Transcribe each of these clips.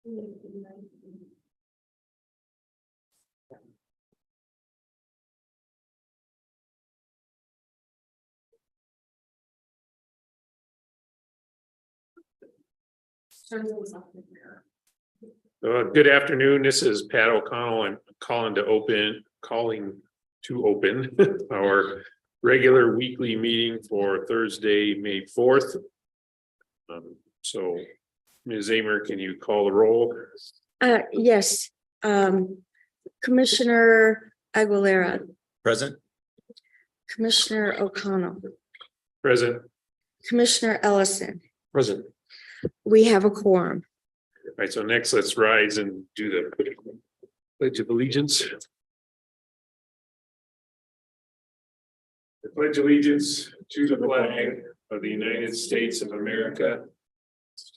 Good afternoon. This is Pat O'Connell. I'm calling to open our regular weekly meeting for Thursday, May 4th. So Ms. Amer, can you call the roll? Yes. Commissioner Aguilera. Present. Commissioner O'Connell. Present. Commissioner Ellison. Present. We have a quorum. All right, so next let's rise and do the Pledge of Allegiance. I pledge allegiance to the flag of the United States of America,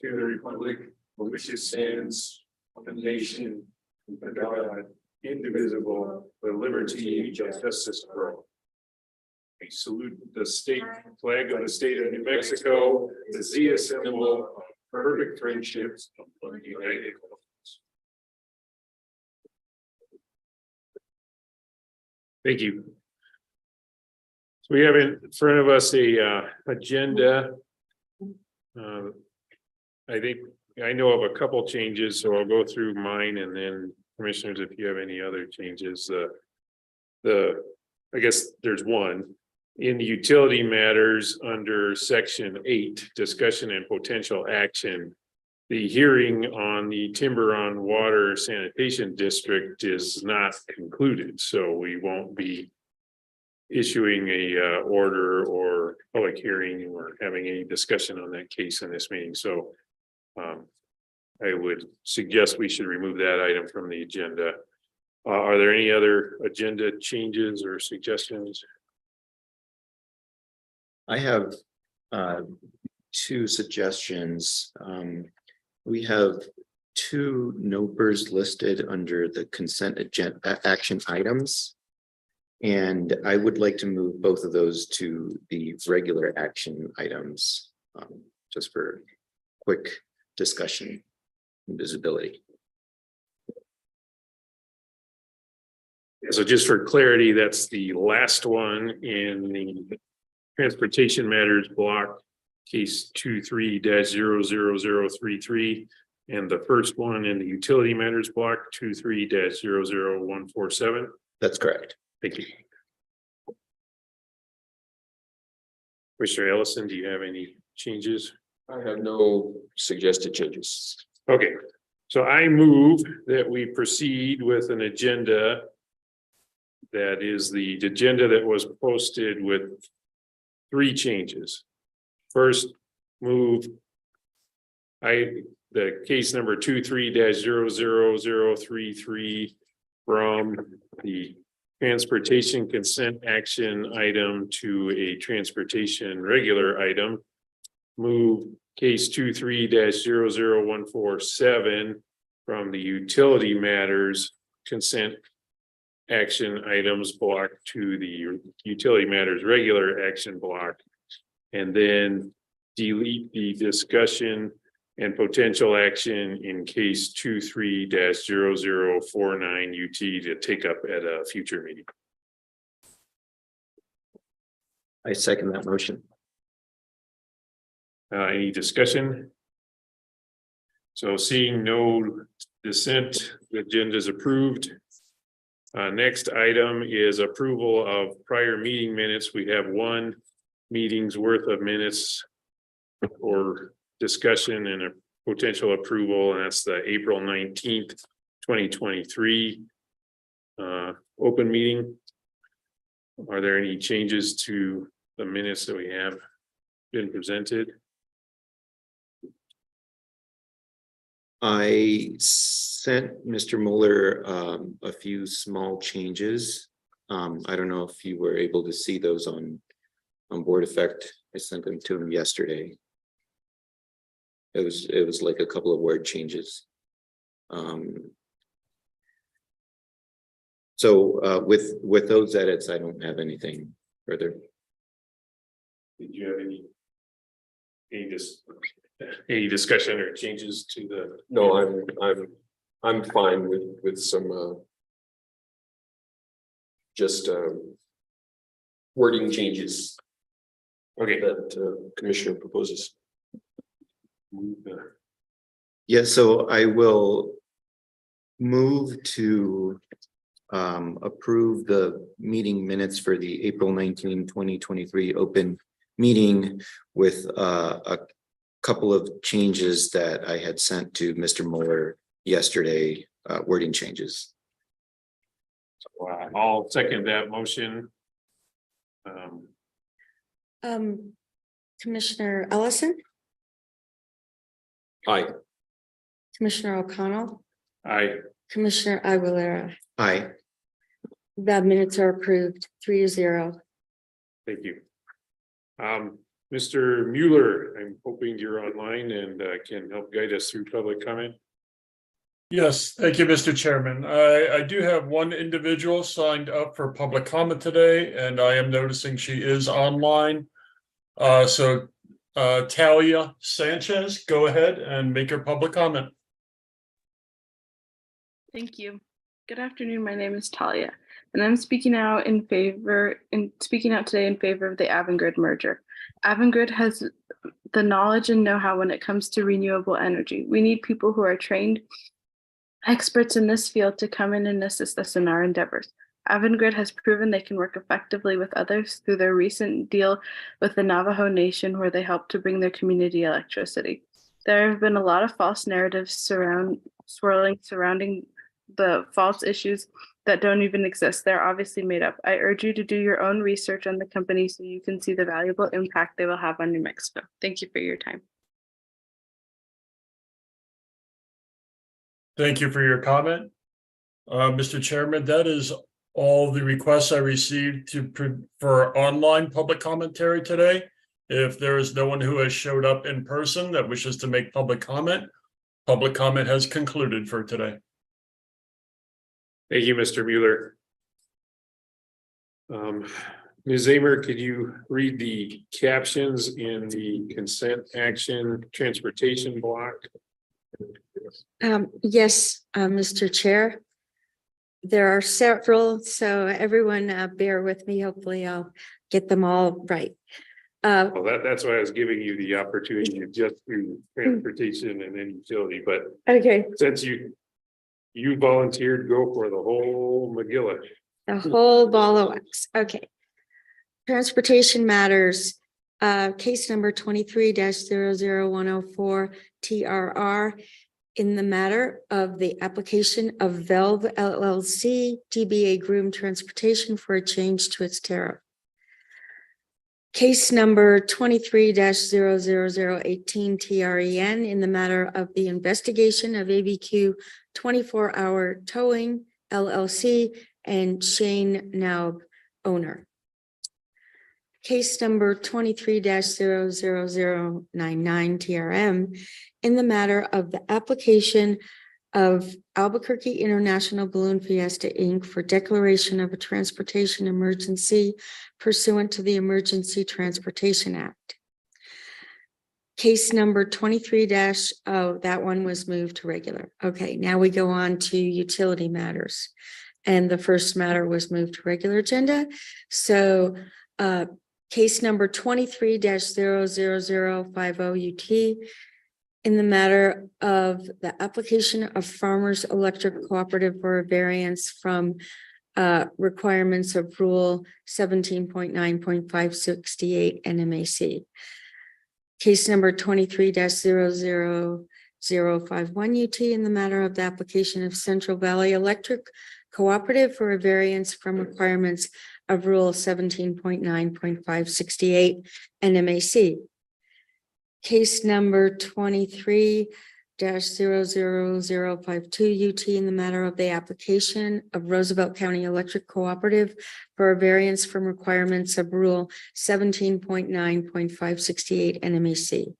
to the republic for which it stands, one nation, under God, indivisible, with liberty and justice for all. We salute the state flag of the state of New Mexico, the Zia symbol of perfect friendships of the United States. Thank you. So we have in front of us a agenda. I think I know of a couple changes, so I'll go through mine and then commissioners, if you have any other changes. I guess there's one. In the utility matters under section 8, discussion and potential action. The hearing on the Timber Water Sanitation District is not concluded, so we won't be issuing a order or public hearing or having any discussion on that case in this meeting. So I would suggest we should remove that item from the agenda. Are there any other agenda changes or suggestions? I have two suggestions. We have two NOPRs listed under the consent agenda action items. And I would like to move both of those to the regular action items, just for quick discussion and visibility. So just for clarity, that's the last one in the Transportation Matters Block, case 23-00033, and the first one in the Utility Matters Block, 23-00147. That's correct. Thank you. Commissioner Ellison, do you have any changes? I have no suggested changes. Okay, so I move that we proceed with an agenda that is the agenda that was posted with 3 changes. First, move the case number 23-00033 from the transportation consent action item to a transportation regular item. Move case 23-00147 from the utility matters consent action items block to the utility matters regular action block, and then delete the discussion and potential action in case 23-0049 UT to take up at a future meeting. I second that motion. Any discussion? So seeing no dissent, the agenda is approved. Next item is approval of prior meeting minutes. We have 1 meeting's worth of minutes for discussion and a potential approval, and that's the April 19th, 2023 open meeting. Are there any changes to the minutes that we have been presented? I sent Mr. Mueller a few small changes. I don't know if you were able to see those on Board Effect. I sent them to him yesterday. It was like a couple of word changes. So with those edits, I don't have anything further. Did you have any Any discussion or changes to the? No, I'm fine with some just wording changes Okay. that Commissioner proposes. Yeah, so I will move to approve the meeting minutes for the April 19, 2023 open meeting with a couple of changes that I had sent to Mr. Mueller yesterday, wording changes. I'll second that motion. Commissioner Ellison, Aye. Commissioner O'Connell, Aye. Commissioner Aguilera. Aye. The minutes are approved 3-0. Thank you. Mr. Mueller, I'm hoping you're online and can help guide us through public comment. Yes, thank you, Mr. Chairman. I do have one individual signed up for public comment today, and I am noticing she is online. So Talia Sanchez, go ahead and make your public comment. Thank you. Good afternoon. My name is Talia, and I'm speaking out today in favor of the Avangrid merger. Avangrid has the knowledge and know-how when it comes to renewable energy. We need people who are trained experts in this field to come in and assist us in our endeavors. Avangrid has proven they can work effectively with others through their recent deal with the Navajo Nation, where they helped to bring their community electricity. There have been a lot of false narratives surrounding the false issues that don't even exist. They're obviously made up. I urge you to do your own research on the company so you can see the valuable impact they will have on New Mexico. Thank you for your time. Thank you for your comment. Mr. Chairman, that is all the requests I received for online public commentary today. If there is no one who has showed up in person that wishes to make public comment has concluded for today. Thank you, Mr. Mueller. Ms. Amer, could you read the captions in the consent action transportation block? Yes, Mr. Chair. There are several, so everyone bear with me. Hopefully I'll get them all right. Well, that's why I was giving you the opportunity to just do transportation and then utility, but Okay, since you volunteered, go for the whole McGilla. the whole ball of wax. Okay. Transportation matters, case number 23-00104 TRR. In the matter of the application of Velv LLC DBA Groom Transportation for a change to its tariff. Case number 23-00018 TREN in the matter of the investigation of ABQ 24-hour towing LLC and Shane Naub, owner. Case number 23-00099 TRM in the matter of the application of Albuquerque International Balloon Fiesta, Inc. for declaration of a transportation emergency pursuant to the Emergency Transportation Act. Case number 23 oh, that one was moved to regular. Okay, now we go on to utility matters. And the first matter was moved to regular agenda. So case number 23-00050 UT in the matter of the application of Farmers Electric Cooperative for a variance from requirements of Rule 17.9.568 NMAC. Case number 23-00051 UT in the matter of the application of Central Valley Electric Cooperative for a variance from requirements of Rule 17.9.568 NMAC. Case number 23-00052 UT in the matter of the application of Roosevelt County Electric Cooperative for a variance from requirements of Rule 17.9.568 NMAC.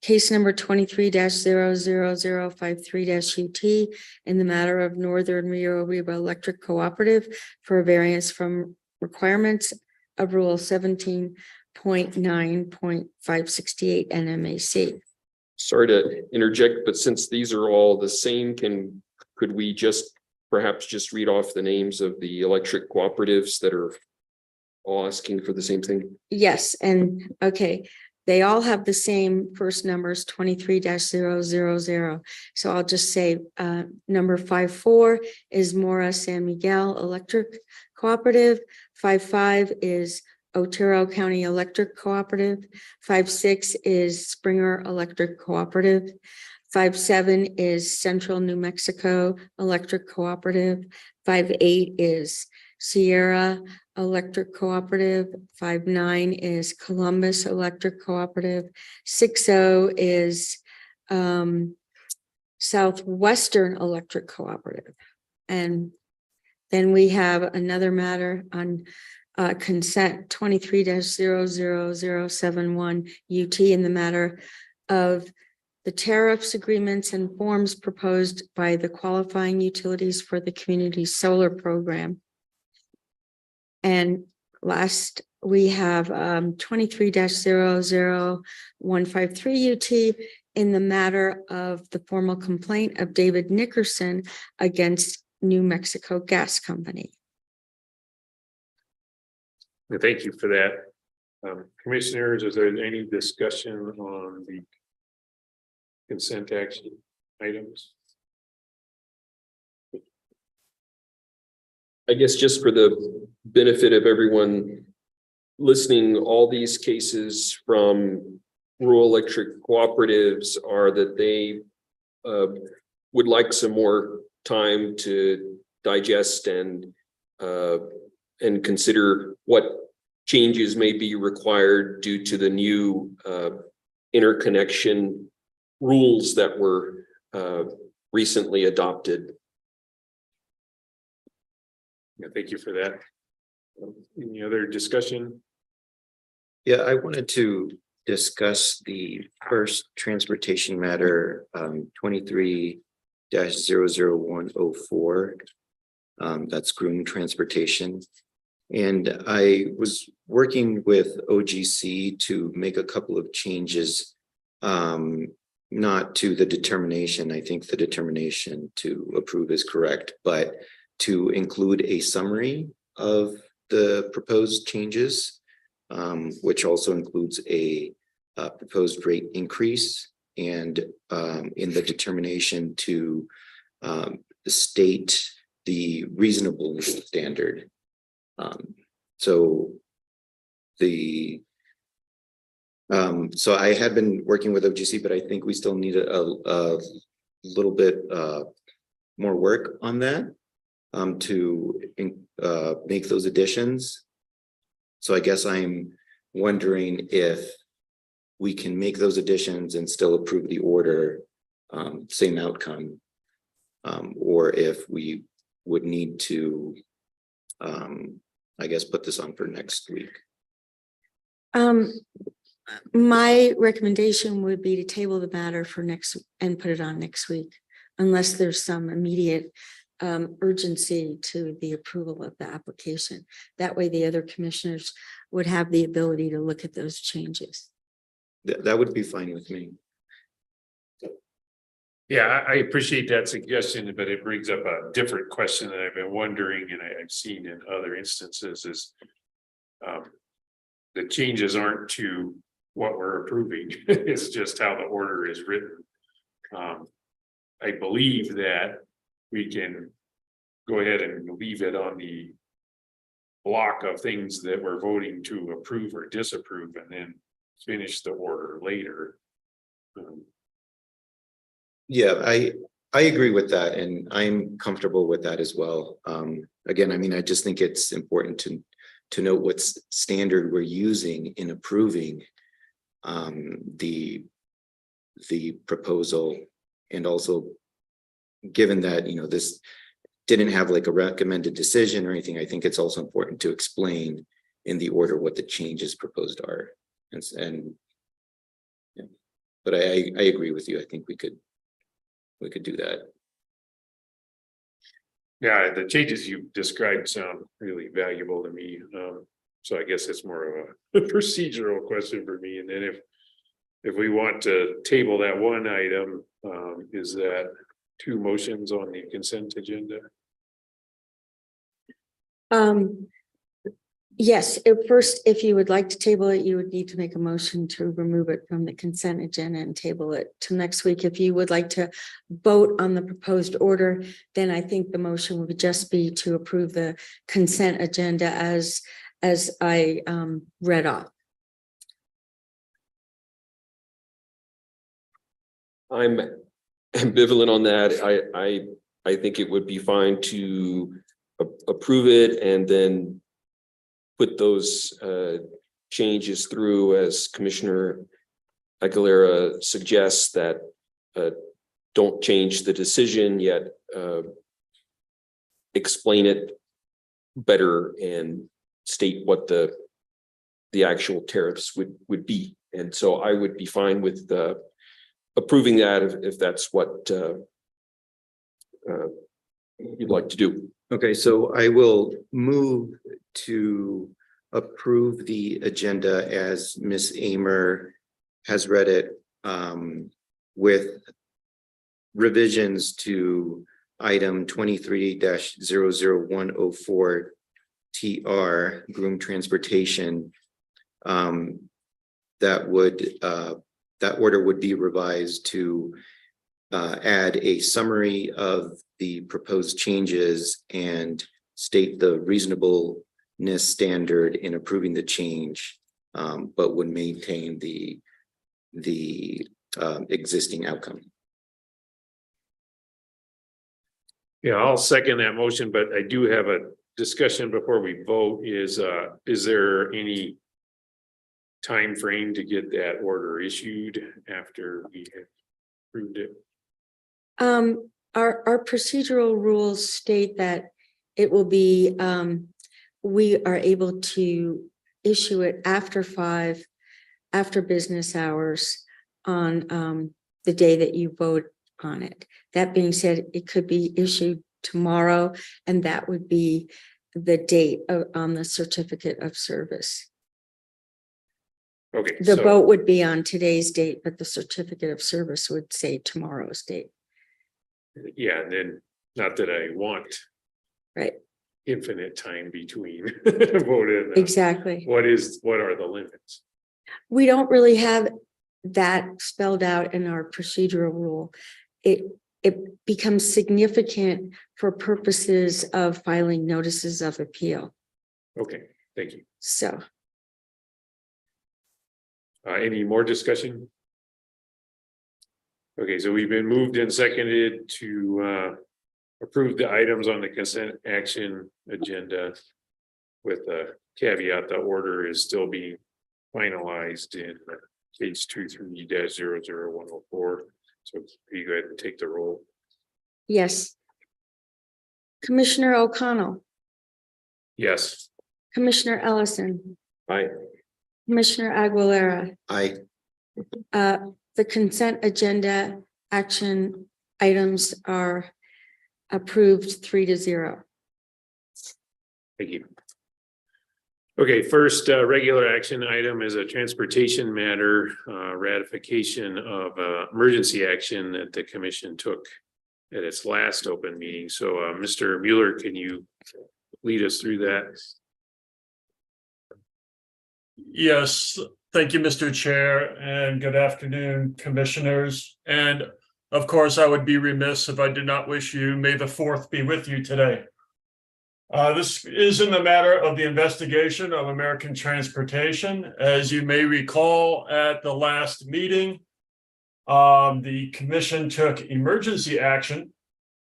Case number 23-00053 UT in the matter of Northern Rio Arriba Electric Cooperative for a variance from requirements of Rule 17.9.568 NMAC. Sorry to interject, but since these are all the same, could we perhaps just read off the names of the electric cooperatives that are all asking for the same thing? Yes, and okay, they all have the same first numbers, 23-000. So I'll just say number 54 is Mora San Miguel Electric Cooperative. 55 is Otero County Electric Cooperative. 56 is Springer Electric Cooperative. 57 is Central New Mexico Electric Cooperative. 58 is Sierra Electric Cooperative. 59 is Columbus Electric Cooperative. 60 is Southwestern Electric Cooperative. And then we have another matter on consent 23-00071 UT in the matter of the tariffs, agreements, and forms proposed by the qualifying utilities for the community solar program. And last, we have 23-00153 UT in the matter of the formal complaint of David Nickerson against New Mexico Gas Company. Thank you for that. Commissioners, is there any discussion on the consent action items? I guess just for the benefit of everyone listening, all these cases from rural electric cooperatives are that they would like some more time to digest and consider what changes may be required due to the new interconnection rules that were recently adopted. Yeah, thank you for that. Any other discussion? Yeah, I wanted to discuss the first transportation matter, 23-00104. That's groom transportation. And I was working with OGC to make a couple of changes, not to the determination. I think the determination to approve is correct, but to include a summary of the proposed changes, which also includes a proposed rate increase, and in the determination to state the reasonable standard. So I had been working with OGC, but I think we still need a little bit more work on that to make those additions. So I guess I'm wondering if we can make those additions and still approve the order, same outcome, or if we would need to, I guess, put this on for next week. My recommendation would be to table the matter for next and put it on next week, unless there's some immediate urgency to the approval of the application. That way the other commissioners would have the ability to look at those changes. That would be fine with me. Yeah, I appreciate that suggestion, but it brings up a different question that I've been wondering, and I've seen in other instances is the changes aren't to what we're approving. It's just how the order is written. I believe that we can go ahead and leave it on the block of things that we're voting to approve or disapprove, and then finish the order later. Yeah, I agree with that, and I'm comfortable with that as well. Again, I mean, I just think it's important to note what standard we're using in approving the proposal, and also given that, you know, this didn't have like a recommended decision or anything, I think it's also important to explain in the order what the changes proposed are. And yeah, but I agree with you. I think we could do that. Yeah, the changes you described sound really valuable to me. So I guess it's more of a procedural question for me. And then if if we want to table that one item, is that 2 motions on the consent agenda? Yes, if you would like to table it, you would need to make a motion to remove it from the consent agenda and table it to next week. If you would like to vote on the proposed order, then I think the motion would just be to approve the consent agenda as I read off. I'm ambivalent on that. I think it would be fine to approve it and then put those changes through as Commissioner Aguilera suggests, that don't change the decision yet, explain it better and state what the actual tariffs would be. And so I would be fine with approving that if that's what you'd like to do. Okay, so I will move to approve the agenda as Ms. Amer has read it, with revisions to item 23-00104 TR groom transportation. That order would be revised to add a summary of the proposed changes and state the reasonableness standard in approving the change, but would maintain the existing outcome. Yeah, I'll second that motion, but I do have a discussion before we vote. Is there any time frame to get that order issued after we have approved it? Our procedural rules state that it will be, we are able to issue it after business hours on the day that you vote on it. That being said, it could be issued tomorrow, and that would be the date on the certificate of service. Okay. The so- vote would be on today's date, but the certificate of service would say tomorrow's date. Yeah, and then not that I want Right, infinite time between voting. exactly. What are the limits? We don't really have that spelled out in our procedural rule. It becomes significant for purposes of filing notices of appeal. Okay, thank you. So, Any more discussion? Okay, so we've been moved and seconded to approve the items on the consent action agenda with a caveat, the order is still being finalized in case 23-00104. So you go ahead and take the roll. yes. Commissioner O'Connell, Yes. Commissioner Ellison, Aye. Commissioner Aguilera, I the consent agenda action items are approved 3-0. Thank you. Okay, first regular action item is a transportation matter, ratification of emergency action that the commission took at its last open meeting. So Mr. Mueller, can you lead us through that? Yes, thank you, Mr. Chair, and good afternoon, commissioners. And of course, I would be remiss if I did not wish you May the 4th be with you today. This is in the matter of the investigation of American transportation. As you may recall, at the last meeting, the commission took emergency action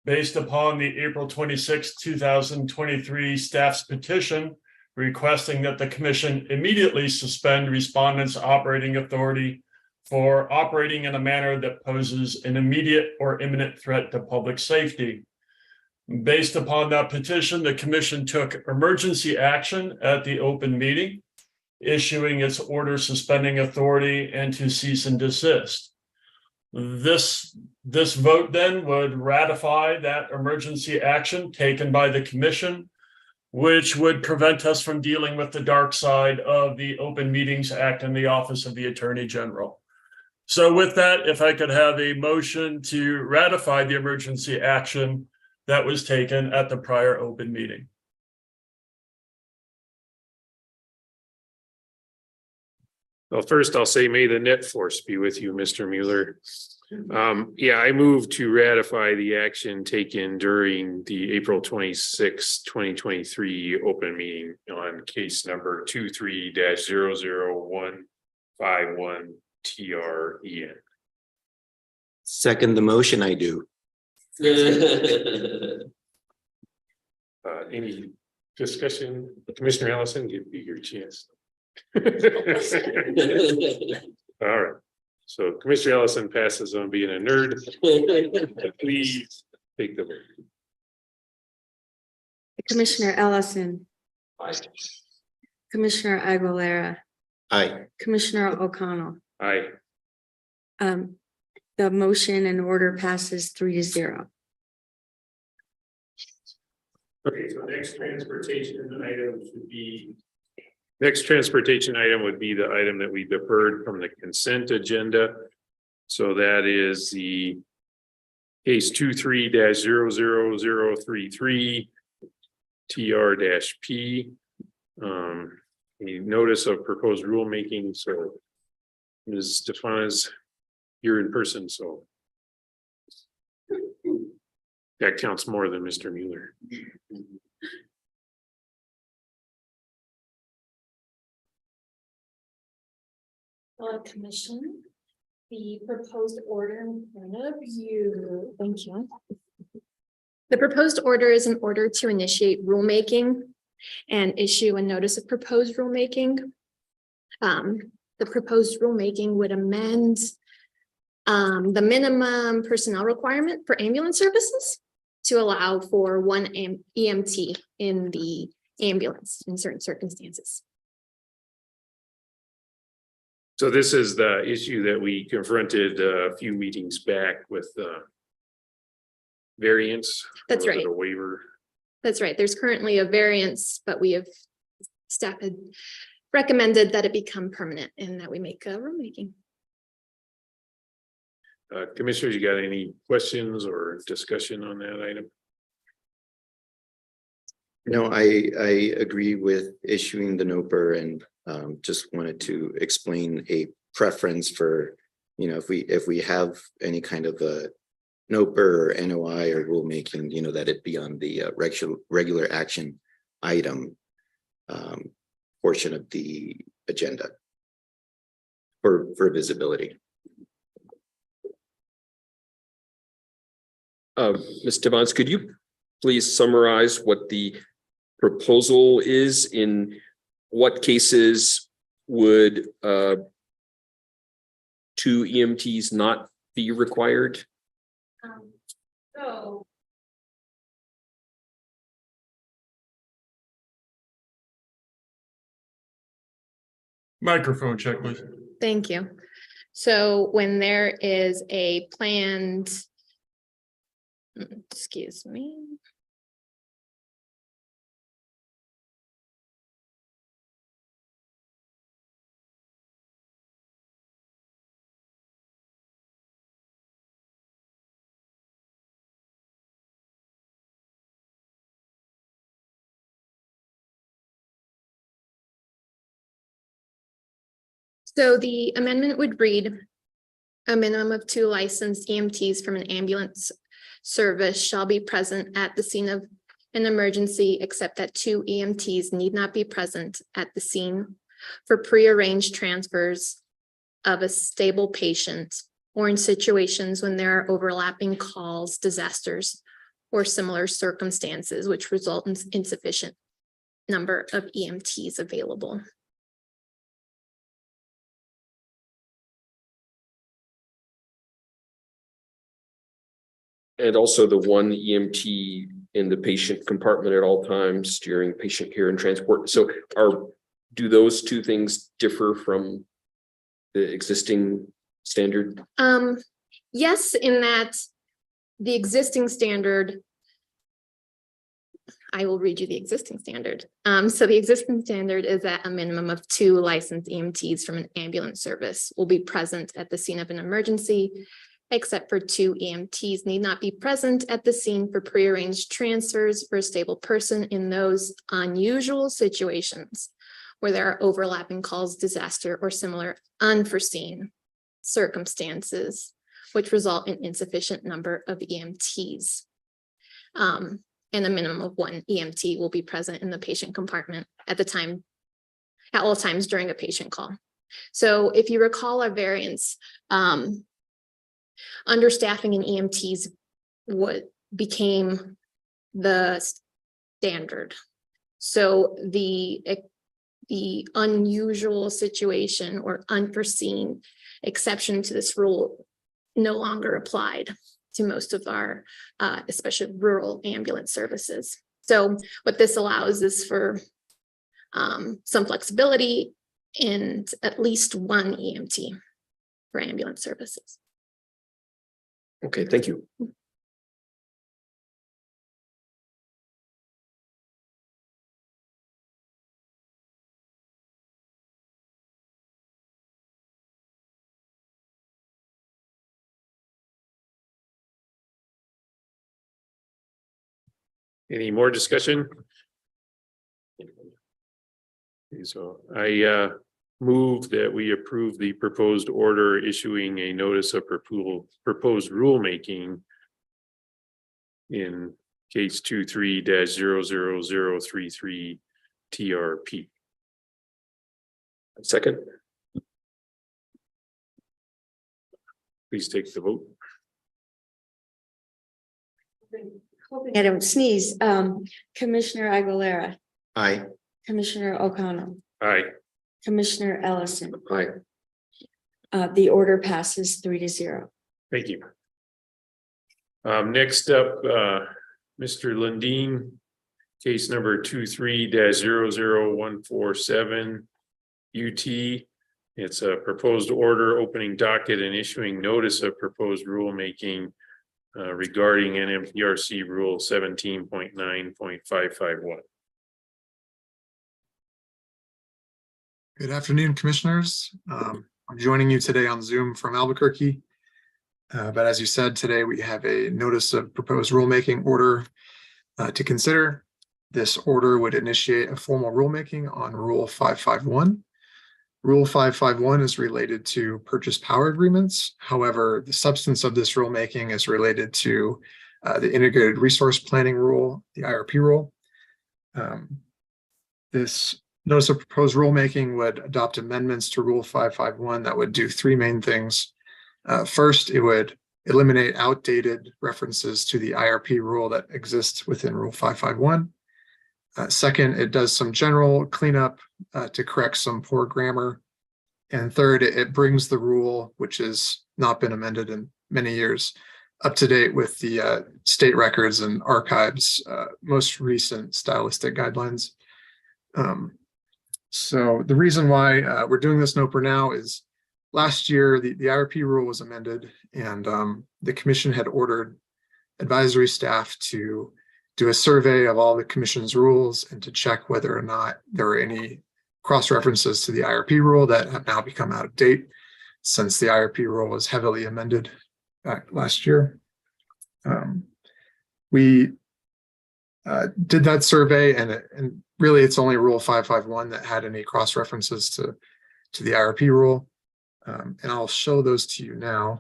based upon the April 26, 2023 staff's petition requesting that the commission immediately suspend respondents' operating authority for operating in a manner that poses an immediate or imminent threat to public safety. Based upon that petition, the commission took emergency action at the open meeting, issuing its order suspending authority and to cease and desist. This vote then would ratify that emergency action taken by the commission, which would prevent us from dealing with the dark side of the Open Meetings Act and the Office of the Attorney General. So with that, if I could have a motion to ratify the emergency action that was taken at the prior open meeting. Well, first I'll say, may the net force be with you, Mr. Mueller. Yeah, I move to ratify the action taken during the April 26, 2023 open meeting on case number 23-00151 TREN. Second the motion, I do. Any discussion? Commissioner Allison, give you your chance. All right. So Commissioner Ellison passes on being a nerd. Please take the vote. Commissioner Ellison, Aye. Commissioner Aguilera, Aye. Commissioner O'Connell. Aye. The motion and order passes 3-0. Okay, so next transportation item should be. Next transportation item would be the item that we deferred from the consent agenda. So that is the case 23-00033 TR-P. A notice of proposed rulemaking. So Ms. Stefanas, you're in person, so that counts more than Mr. Mueller. Commission, the proposed order in front of you. Thank you. The proposed order is an order to initiate rulemaking and issue a notice of proposed rulemaking. The proposed rulemaking would amend the minimum personnel requirement for ambulance services to allow for one EMT in the ambulance in certain circumstances. So this is the issue that we confronted a few meetings back with variance. That's or was it right. A waiver. That's right. There's currently a variance, but staff had recommended that it become permanent and that we make a rulemaking. Commissioners, you got any questions or discussion on that item? No, I agree with issuing the NOPR and just wanted to explain a preference for, if we have any kind of a NOPR or NOI or rulemaking, that it be on the regular action item portion of the agenda for visibility. Ms. Devons, could you please summarize what the proposal is? In what cases would 2 EMTs not be required? Microphone check, please. Thank you. So when there is a planned, excuse me. So the amendment would read, a minimum of 2 licensed EMTs from an ambulance service shall be present at the scene of an emergency, except that 2 EMTs need not be present at the scene for prearranged transfers of a stable patient or in situations when there are overlapping calls, disasters, or similar circumstances which result in insufficient number of EMTs available. And also the 1 EMT in the patient compartment at all times during patient care and transport. So do those 2 things differ from the existing standard? Yes, in that the existing standard I will read you the existing standard. So the existing standard is that a minimum of 2 licensed EMTs from an ambulance service will be present at the scene of an emergency, except for 2 EMTs need not be present at the scene for prearranged transfers for a stable person in those unusual situations where there are overlapping calls, disaster, or similar unforeseen circumstances, which result in insufficient number of EMTs. And a minimum of 1 EMT will be present in the patient compartment at all times during a patient call. So if you recall our variance, understaffing in EMTs became the standard. So the unusual situation or unforeseen exception to this rule no longer applied to most of our, especially rural ambulance services. So what this allows is for some flexibility and at least 1 EMT for ambulance services. Okay, thank you. Any more discussion? Okay, so I move that we approve the proposed order issuing a notice of proposed rulemaking in case 23-00033 TRP. Second. Please take the vote. Hoping I don't sneeze. Commissioner Aguilera, Aye. Commissioner O'Connell, Aye. Commissioner Ellison. Aye. The order passes 3-0. Thank you. Next up, Mr. Lundin, case number 23-00147 UT. It's a proposed order opening docket and issuing notice of proposed rulemaking regarding NMPRC Rule 17.9.551. Good afternoon, commissioners. I'm joining you today on Zoom from Albuquerque. But as you said, today we have a notice of proposed rulemaking order to consider. This order would initiate a formal rulemaking on Rule 551. Rule 551 is related to purchase power agreements. However, the substance of this rulemaking is related to the Integrated Resource Planning Rule, the IRP rule. This notice of proposed rulemaking would adopt amendments to Rule 551 that would do 3 main things. First, it would eliminate outdated references to the IRP rule that exists within Rule 551. Second, it does some general cleanup to correct some poor grammar. And third, it brings the rule, which has not been amended in many years, up to date with the state records and archives, most recent stylistic guidelines. So the reason why we're doing this NOPR now is last year, the IRP rule was amended, and the commission had ordered advisory staff to do a survey of all the commission's rules and to check whether or not there were any cross references to the IRP rule that have now become out of date since the IRP rule was heavily amended back last year. We did that survey, and really it's only Rule 551 that had any cross references to the IRP rule. And I'll show those to you now.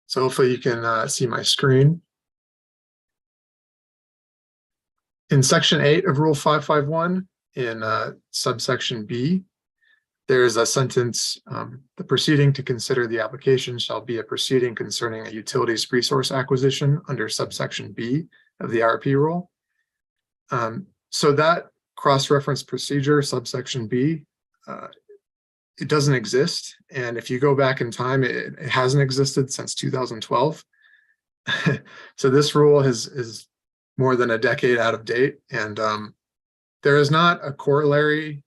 So hopefully you can see my screen. In Section 8 of Rule 551, in subsection B, there is a sentence, the proceeding to consider the application shall be a proceeding concerning a utilities resource acquisition under subsection B of the IRP rule. So that cross-reference procedure, subsection B, it doesn't exist. And if you go back in time, it hasn't existed since 2012. So this rule is more than a decade out of date. And there is not a corollary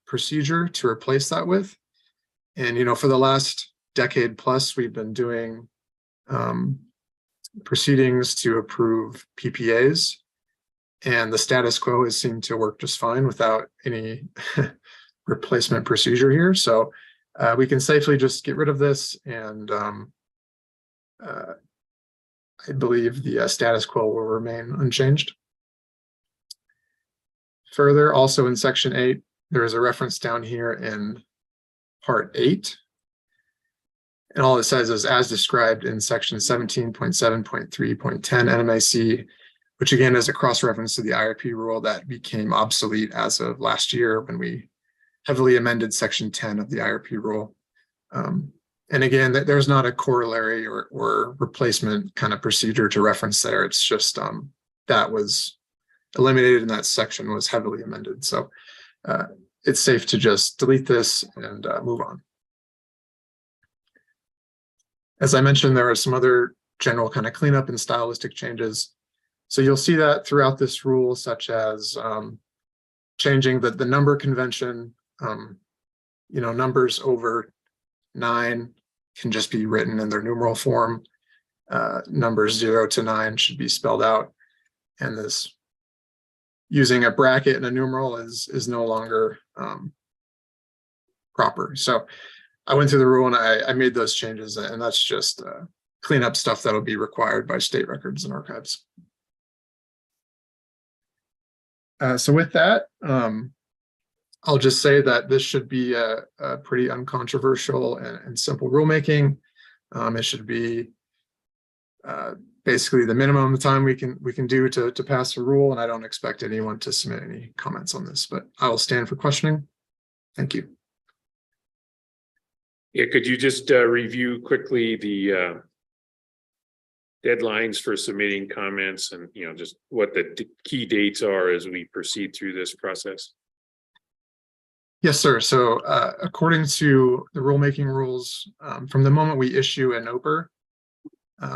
procedure to replace that with. And, you know, for the last decade plus, we've been doing proceedings to approve PPAs. And the status quo has seemed to work just fine without any replacement procedure here. So we can safely just get rid of this, and I believe the status quo will remain unchanged. Further, also in section 8, there is a reference down here in part 8. And all it says is as described in section 17.7.3.10 NMAC, which again is a cross-reference to the IRP rule that became obsolete as of last year when we heavily amended section 10 of the IRP rule. And again, there's not a corollary or replacement kind of procedure to reference there. It's just that was eliminated and that section was heavily amended. So it's safe to just delete this and move on. As I mentioned, there are some other general kind of cleanup and stylistic changes. So you'll see that throughout this rule, such as changing the number convention. Numbers over 9 can just be written in their numeral form. Numbers 0 to 9 should be spelled out. And this using a bracket and a numeral is no longer proper. So I went through the rule and I made those changes, and that's just cleanup stuff that'll be required by state records and archives. So with that, I'll just say that this should be a pretty uncontroversial and simple rulemaking. It should be basically the minimum time we can do to pass a rule, and I don't expect anyone to submit any comments on this, but I will stand for questioning. Thank you. Yeah, could you just review quickly the deadlines for submitting comments and, just what the key dates are as we proceed through this process? Yes, sir. So according to the rulemaking rules, from the moment we issue an NOPR,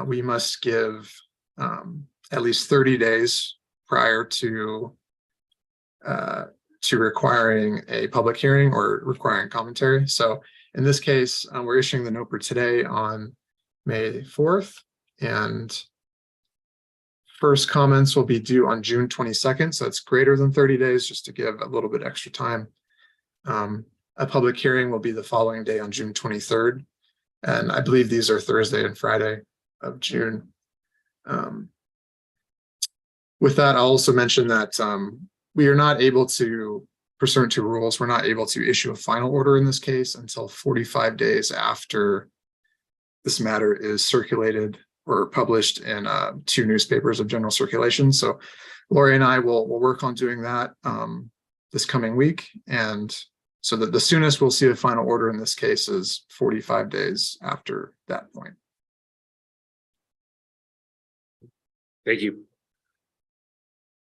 we must give at least 30 days prior to requiring a public hearing or requiring commentary. So in this case, we're issuing the NOPR today on May 4th, and first comments will be due on June 22nd. So it's greater than 30 days, just to give a little bit extra time. A public hearing will be the following day on June 23rd. And I believe these are Thursday and Friday of June. With that, I'll also mention that we are not able to, pursuant to rules, we're not able to issue a final order in this case until 45 days after this matter is circulated or published in 2 newspapers of general circulation. So Lori and I will work on doing that this coming week. And so that the soonest we'll see a final order in this case is 45 days after that point. Thank you. Are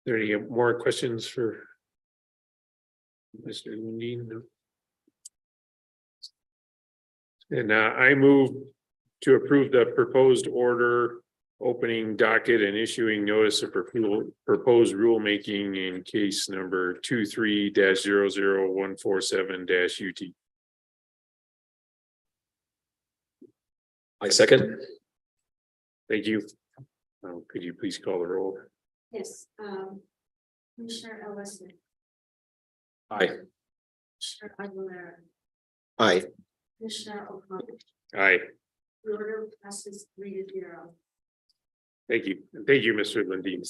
there any more questions for Mr. Lundin? No. And I move to approve the proposed order opening docket and issuing notice of proposed rulemaking in case number 23-00147-UT. I second. Thank you. Could you please call the roll? Yes. Commissioner Ellison. Aye. Commissioner Aguilera. Aye. Commissioner O'Connell. Aye. The order passes 3-0. Thank you. Thank you, Mr. Lundin.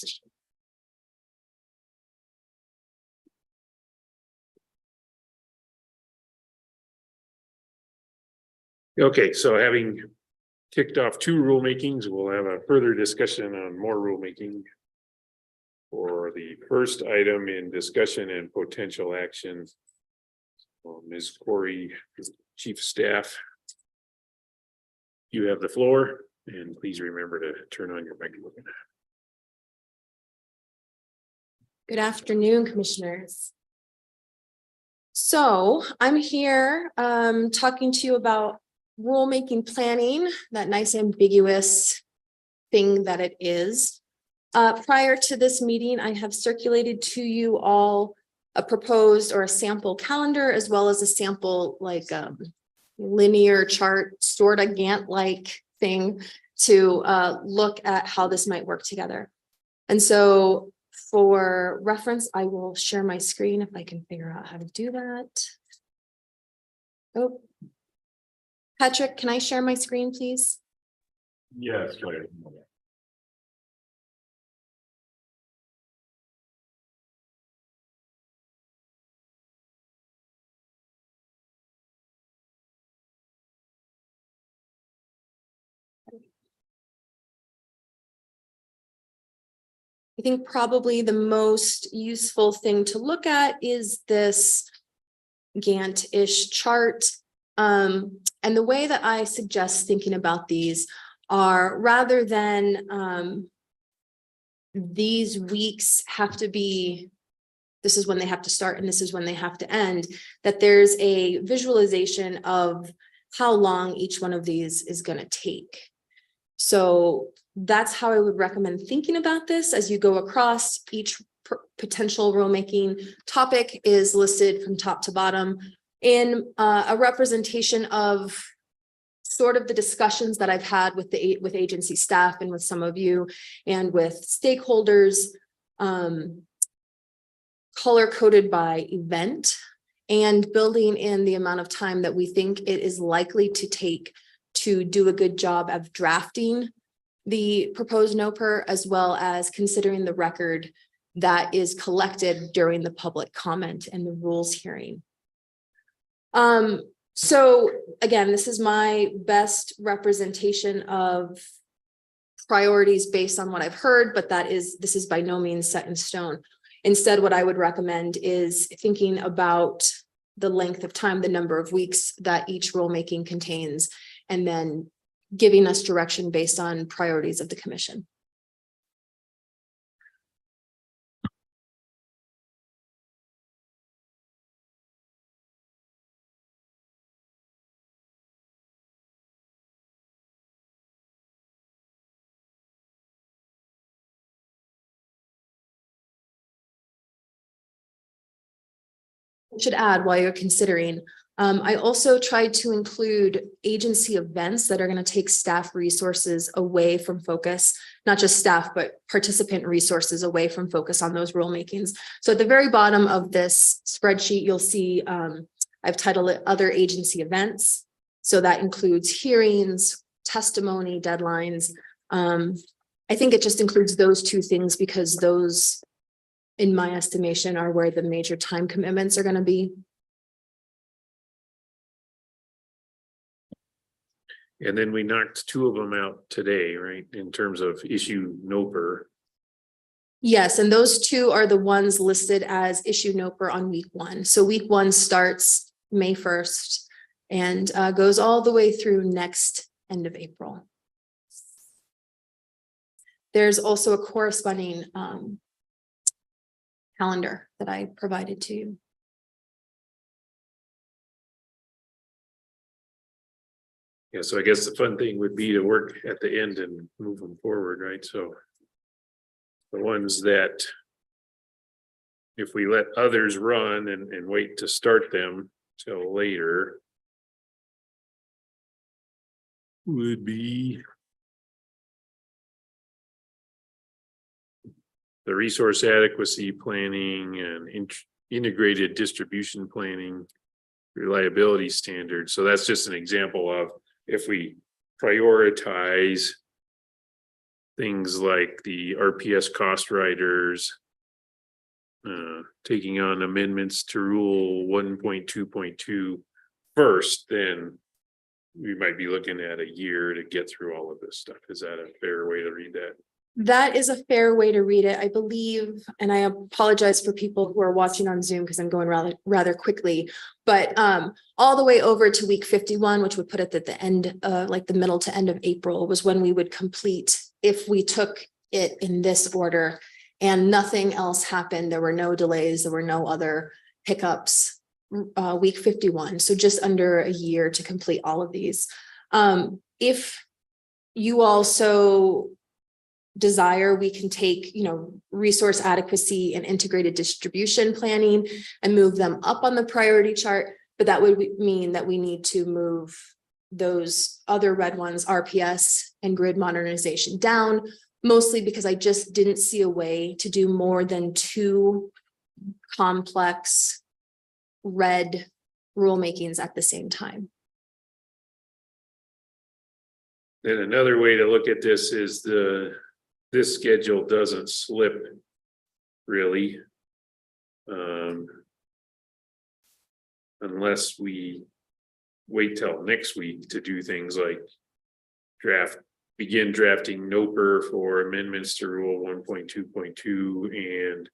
Okay, so having kicked off 2 rulemakings, we'll have a further discussion on more rulemaking. For the first item in discussion and potential action, Ms. Corey, Chief of Staff, you have the floor, and please remember to turn on your microphone. Good afternoon, commissioners. So I'm here talking to you about rulemaking planning, that nice ambiguous thing that it is. Prior to this meeting, I have circulated to you all a proposed or a sample calendar, as well as a sample linear chart, sort of Gantt-like thing to look at how this might work together. And so for reference, I will share my screen if I can figure out how to do that. Oh, Patrick, can I share my screen, please? Yes. I think probably the most useful thing to look at is this Gantt-ish chart. And the way that I suggest thinking about these are, rather than these weeks have to be, this is when they have to start and this is when they have to end, that there's a visualization of how long each one of these is going to take. So that's how I would recommend thinking about this as you go across. Each potential rulemaking topic is listed from top to bottom in a representation of sort of the discussions that I've had with agency staff and with some of you and with stakeholders, color coded by event, and building in the amount of time that we think it is likely to take to do a good job of drafting the proposed NOPR, as well as considering the record that is collected during the public comment and the rules hearing. So again, this is my best representation of priorities based on what I've heard, but this is by no means set in stone. Instead, what I would recommend is thinking about the length of time, the number of weeks that each rulemaking contains, and then giving us direction based on priorities of the commission. I should add, while you're considering, I also tried to include agency events that are going to take staff resources away from focus, not just staff, but participant resources away from focus on those rulemakings. So at the very bottom of this spreadsheet, you'll see I've titled it Other Agency Events. So that includes hearings, testimony, deadlines. I think it just includes those two things because those, in my estimation, are where the major time commitments are going to be. And then we knocked two of them out today, right? In terms of issue NOPR. Yes, and those two are the ones listed as issue NOPR on week 1. So week 1 starts May 1st and goes all the way through next end of April. There's also a corresponding calendar that I provided to you. Yeah, so I guess the fun thing would be to work at the end and move them forward, right? So the ones that, if we let others run and wait to start them till later, would be the resource adequacy planning and integrated distribution planning, reliability standards. So that's just an example of if we prioritize things like the RPS cost riders, taking on amendments to rule 1.2.2 first, then we might be looking at a year to get through all of this stuff. Is that a fair way to read that? That is a fair way to read it, I believe, and I apologize for people who are watching on Zoom because I'm going rather quickly, but all the way over to week 51, which would put it at the end, like the middle to end of April, was when we would complete, if we took it in this order and nothing else happened, there were no delays, there were no other hiccups, week 51, so just under a year to complete all of these. If you also desire, we can take, resource adequacy and integrated distribution planning and move them up on the priority chart, but that would mean that we need to move those other red ones, RPS and grid modernization, down, mostly because I just didn't see a way to do more than 2 complex red rulemakings at the same time. Then another way to look at this is this schedule doesn't slip really. Unless we wait till next week to do things like begin drafting NOPR for amendments to rule 1.2.2 and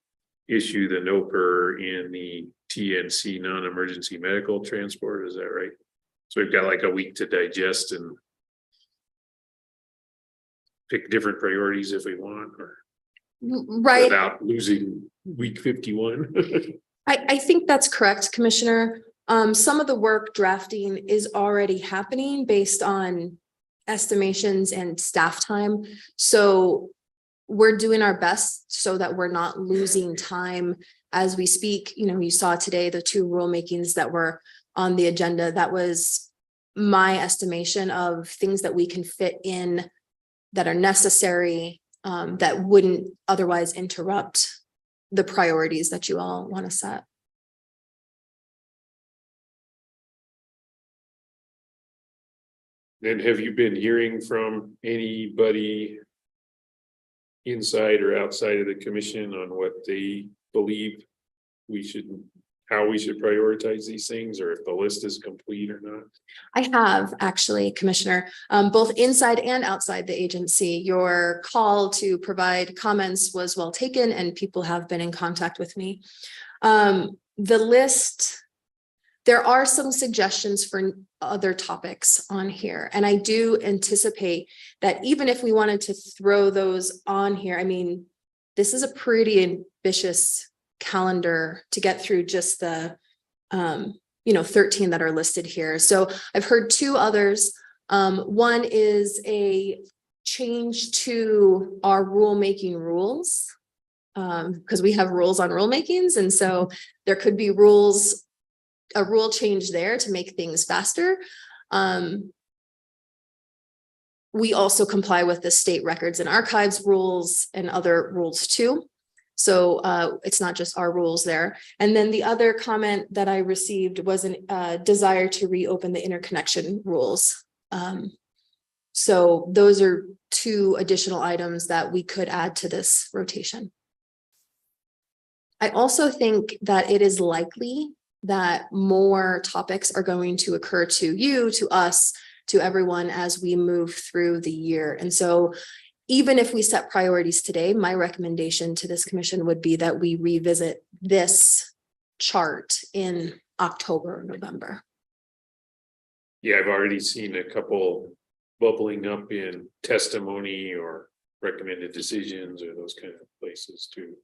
issue the NOPR in the TNC non-emergency medical transport. Is that right? So we've got like a week to digest and pick different priorities if we want, or Right. without losing week 51. I think that's correct, Commissioner. Some of the work drafting is already happening based on estimations and staff time. So we're doing our best so that we're not losing time as we speak. You know, you saw today the 2 rulemakings that were on the agenda. That was my estimation of things that we can fit in that are necessary, that wouldn't otherwise interrupt the priorities that you all want to set. Then have you been hearing from anybody inside or outside of the commission on what they believe how we should prioritize these things, or if the list is complete or not? I have actually, Commissioner, both inside and outside the agency. Your call to provide comments was well taken and people have been in contact with me. The list, there are some suggestions for other topics on here. And I do anticipate that even if we wanted to throw those on here, I mean, this is a pretty ambitious calendar to get through just the 13 that are listed here. So I've heard 2 others. One is a change to our rulemaking rules, because we have rules on rulemakings, and so there could be a rule change there to make things faster. We also comply with the state records and archives rules and other rules too. So it's not just our rules there. And then the other comment that I received was a desire to reopen the interconnection rules. So those are 2 additional items that we could add to this rotation. I also think that it is likely that more topics are going to occur to you, to us, to everyone as we move through the year. And so even if we set priorities today, my recommendation to this commission would be that we revisit this chart in October or November. Yeah, I've already seen a couple bubbling up in testimony or recommended decisions or those kind of places too.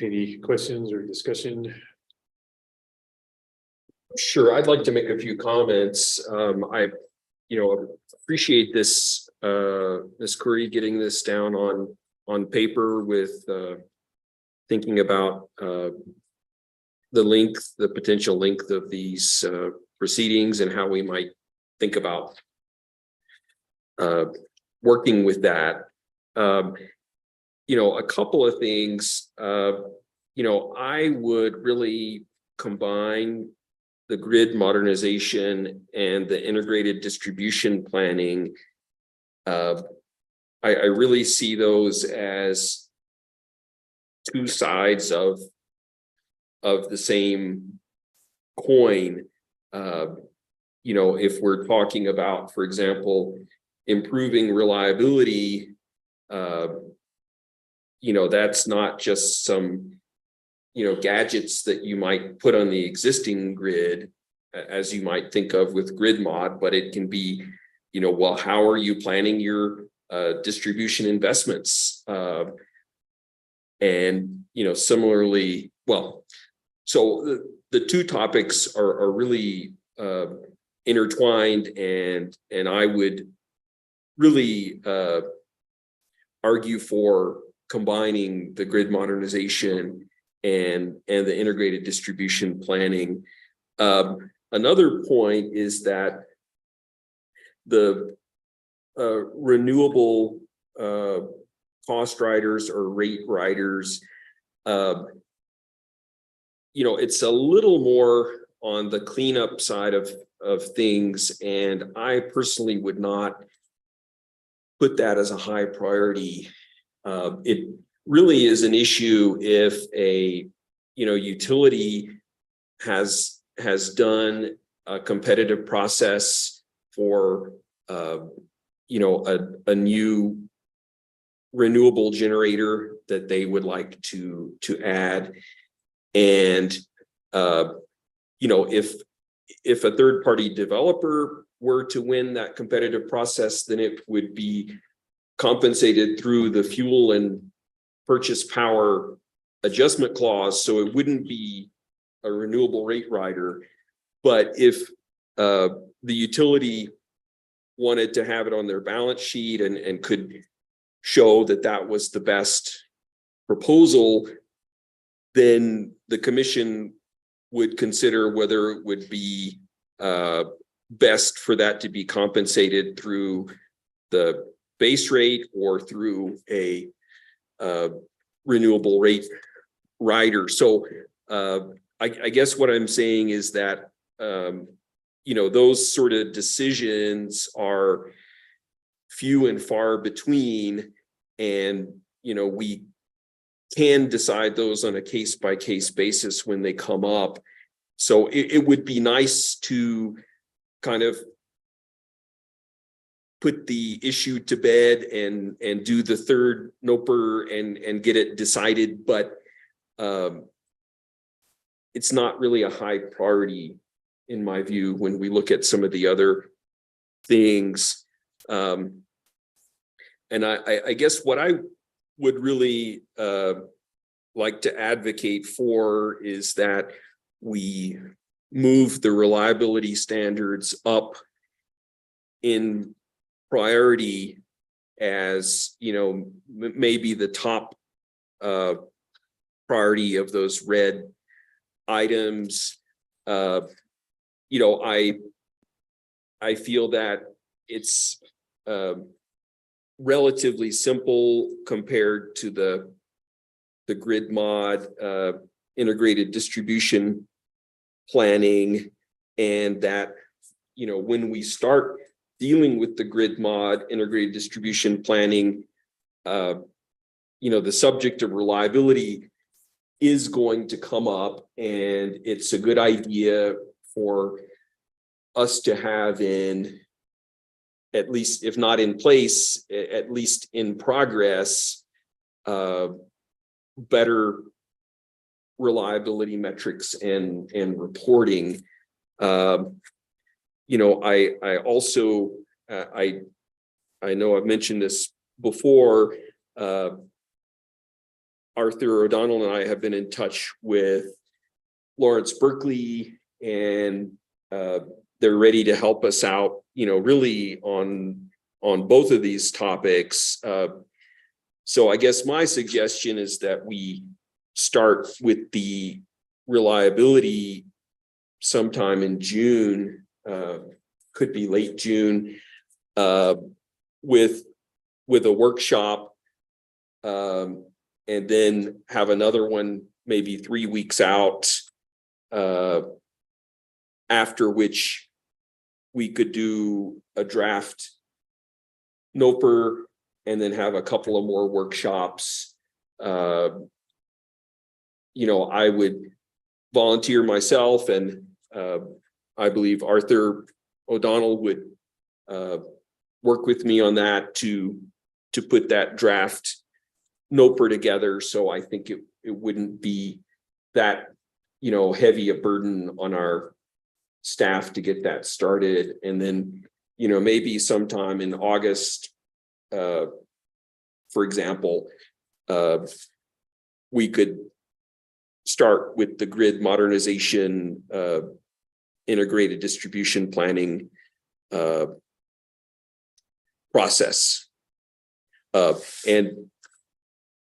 Any questions or discussion? Sure, I'd like to make a few comments. I appreciate this, Ms. Curry getting this down on paper with thinking about the potential length of these proceedings and how we might think about working with that. A couple of things, I would really combine the grid modernization and the integrated distribution planning. I really see those as 2 sides of the same coin. If we're talking about, for example, improving reliability, that's not just some gadgets that you might put on the existing grid, as you might think of with grid mod, but it can be, well, how are you planning your distribution investments? And similarly, well, so the 2 topics are really intertwined, and I would really argue for combining the grid modernization and the integrated distribution planning. Another point is that the renewable cost riders or rate riders, it's a little more on the cleanup side of things, and I personally would not put that as a high priority. It really is an issue if a utility has done a competitive process for a new renewable generator that they would like to add, and if a third party developer were to win that competitive process, then it would be compensated through the fuel and purchase power adjustment clause, so it wouldn't be a renewable rate rider. But if the utility wanted to have it on their balance sheet and could show that that was the best proposal, then the commission would consider whether it would be best for that to be compensated through the base rate or through a renewable rate rider. So I guess what I'm saying is that those sort of decisions are few and far between, and we can decide those on a case-by-case basis when they come up. So it would be nice to kind of put the issue to bed and do the third NOPR and get it decided, but it's not really a high priority in my view when we look at some of the other things. And I guess what I would really like to advocate for is that we move the reliability standards up in priority as, maybe the top priority of those red items. I feel that it's relatively simple compared to the grid mod integrated distribution planning, and that when we start dealing with the grid mod integrated distribution planning, the subject of reliability is going to come up, and it's a good idea for us to have in, at least if not in place, at least in progress, better reliability metrics and reporting. I also I know I've mentioned this before. Arthur O'Donnell and I have been in touch with Lawrence Berkeley, and they're ready to help us out, really on both of these topics. So I guess my suggestion is that we start with the reliability sometime in June, could be late June, with a workshop, and then have another one maybe 3 weeks out, after which we could do a draft NOPR and then have a couple of more workshops. I would volunteer myself, and I believe Arthur O'Donnell would work with me on that to put that draft NOPR together. So I think it wouldn't be that heavy a burden on our staff to get that started. And then maybe sometime in August, for example, we could start with the grid modernization integrated distribution planning process. And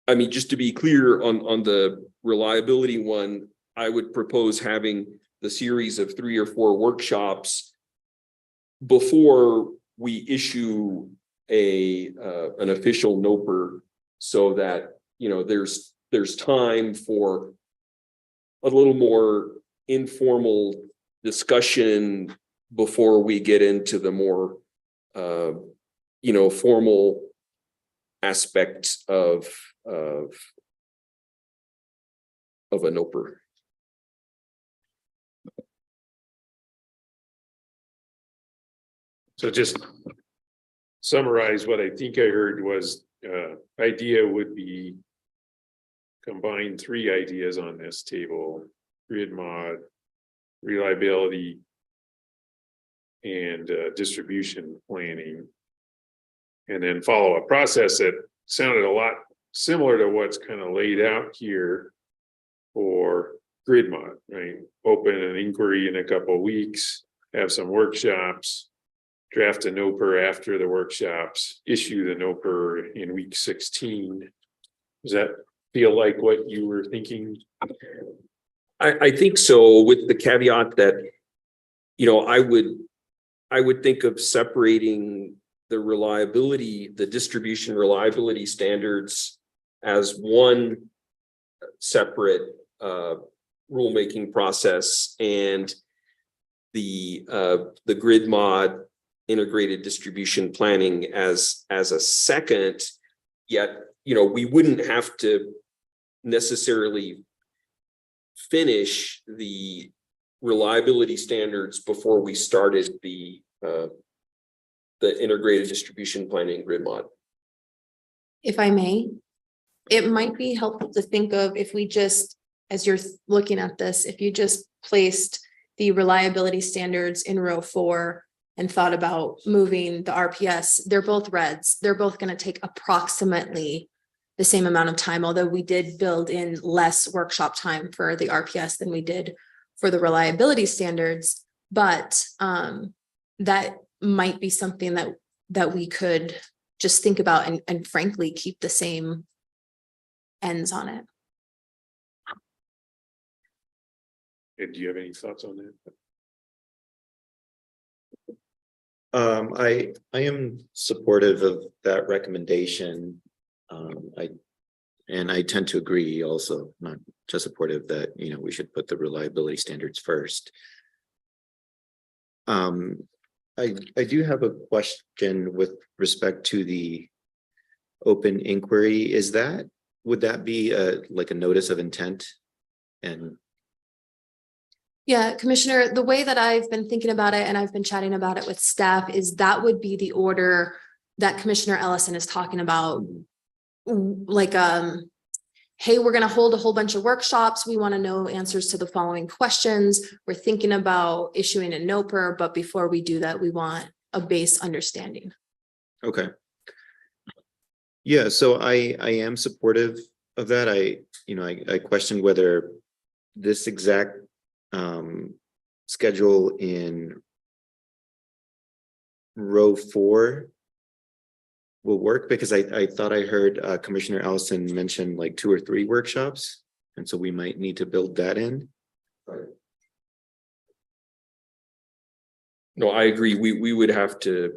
I mean, just to be clear on the reliability one, I would propose having the series of 3 or 4 workshops before we issue an official NOPR, so that, you know, there's time for a little more informal discussion before we get into the more, you know, formal aspects of a NOPR. So just summarize what I think I heard was, idea would be combine 3 ideas on this table: grid mod, reliability, and distribution planning. And then follow a process that sounded a lot similar to what's kind of laid out here for grid mod, right? Open an inquiry in a couple of weeks, have some workshops, draft a NOPR after the workshops, issue the NOPR in week 16. Does that feel like what you were thinking? I think so, with the caveat that, you know, I would think of separating the distribution reliability standards as one separate rulemaking process, and the grid mod integrated distribution planning as a second. Yet, you know, we wouldn't have to necessarily finish the reliability standards before we started the integrated distribution planning grid mod. If I may, it might be helpful to think of, if we just, as you're looking at this, if you just placed the reliability standards in row 4 and thought about moving the RPS, they're both reds. They're both going to take approximately the same amount of time, although we did build in less workshop time for the RPS than we did for the reliability standards. But that might be something that we could just think about and frankly keep the same ends on it. And do you have any thoughts on that? I am supportive of that recommendation. I tend to agree also, not just supportive, that, you know, we should put the reliability standards first. I do have a question with respect to the open inquiry. Would that be like a notice of intent? And Yeah, Commissioner, the way that I've been thinking about it, and I've been chatting about it with staff, is that would be the order that Commissioner Ellison is talking about. Like, hey, we're going to hold a whole bunch of workshops. We want to know answers to the following questions. We're thinking about issuing a NOPR, but before we do that, we want a base understanding. okay. Yeah, so I am supportive of that. I questioned whether this exact schedule in row 4 will work, because I thought I heard Commissioner Allison mention like 2 or 3 workshops, and so we might need to build that in. No, I agree. We would have to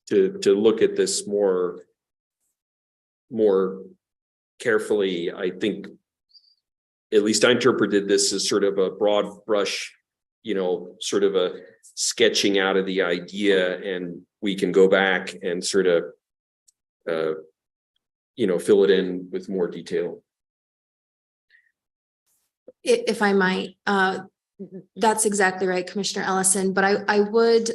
look at this more carefully. I think, at least I interpreted this as sort of a broad brush, you know, sort of a sketching out of the idea, and we can go back and sort of you know, fill it in with more detail. If I might, that's exactly right, Commissioner Ellison, but I would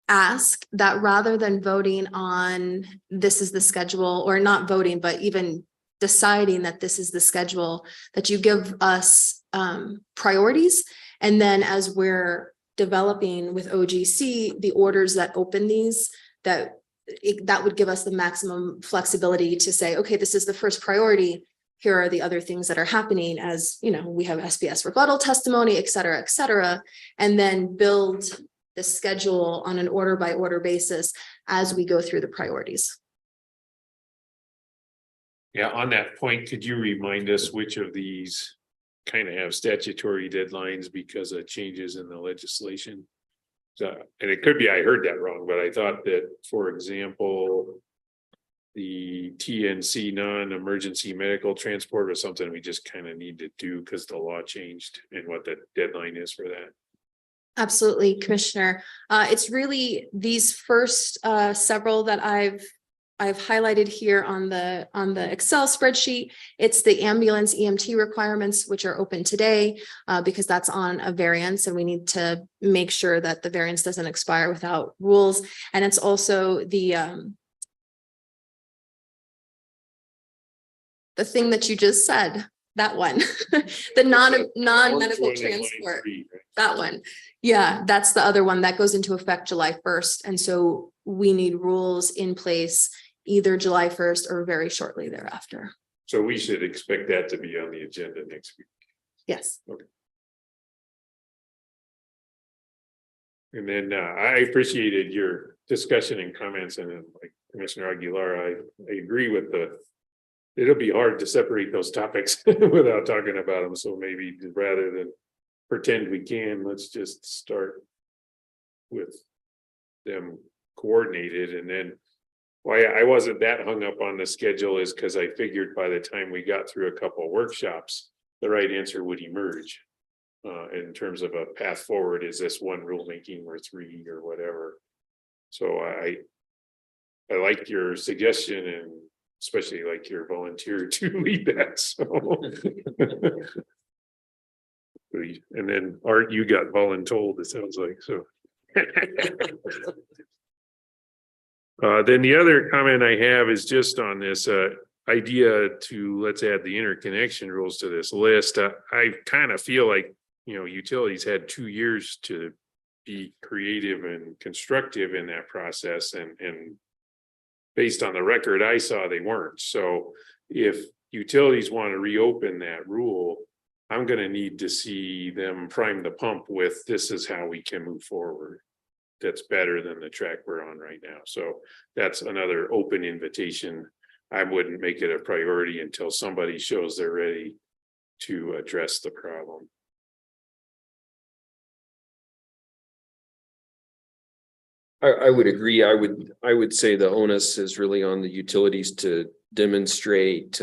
ask that rather than voting on this is the schedule, or not voting, but even deciding that this is the schedule, that you give us priorities. And then as we're developing with OGC, the orders that open these, that would give us the maximum flexibility to say, okay, this is the first priority. Here are the other things that are happening, as you know, we have SBS rebuttal testimony, et cetera, and then build the schedule on an order by order basis as we go through the priorities. Yeah, on that point, could you remind us which of these kind of have statutory deadlines because of changes in the legislation. So, and it could be I heard that wrong, but I thought that, for example, the TNC non-emergency medical transport was something we just kind of need to do because the law changed and what the deadline is for that. Absolutely, Commissioner. It's really these first several that I've highlighted here on the Excel spreadsheet. It's the ambulance EMT requirements, which are open today because that's on a variance and we need to make sure that the variance doesn't expire without rules. And it's also the thing that you just said, that one, the non-medical transport, that one. Yeah, that's the other one that goes into effect July 1st. And so we need rules in place either July 1st or very shortly thereafter. So we should expect that to be on the agenda next week. Yes. Okay. And then I appreciated your discussion and comments, and like Commissioner Aguilar, I agree with it'll be hard to separate those topics without talking about them. So maybe rather than pretend we can, let's just start with them coordinated. And then why I wasn't that hung up on the schedule is because I figured by the time we got through a couple of workshops, the right answer would emerge in terms of a path forward. Is this one rulemaking or three or whatever? So I liked your suggestion, and especially like your volunteer to lead that. So and then Art, you got voluntold, it sounds like. So then the other comment I have is just on this idea to let's add the interconnection rules to this list. I kind of feel like, you know, utilities had 2 years to be creative and constructive in that process, and based on the record I saw, they weren't. So if utilities want to reopen that rule, I'm going to need to see them prime the pump with, this is how we can move forward. That's better than the track we're on right now. So that's another open invitation. I wouldn't make it a priority until somebody shows they're ready to address the problem. I would agree. I would say the onus is really on the utilities to demonstrate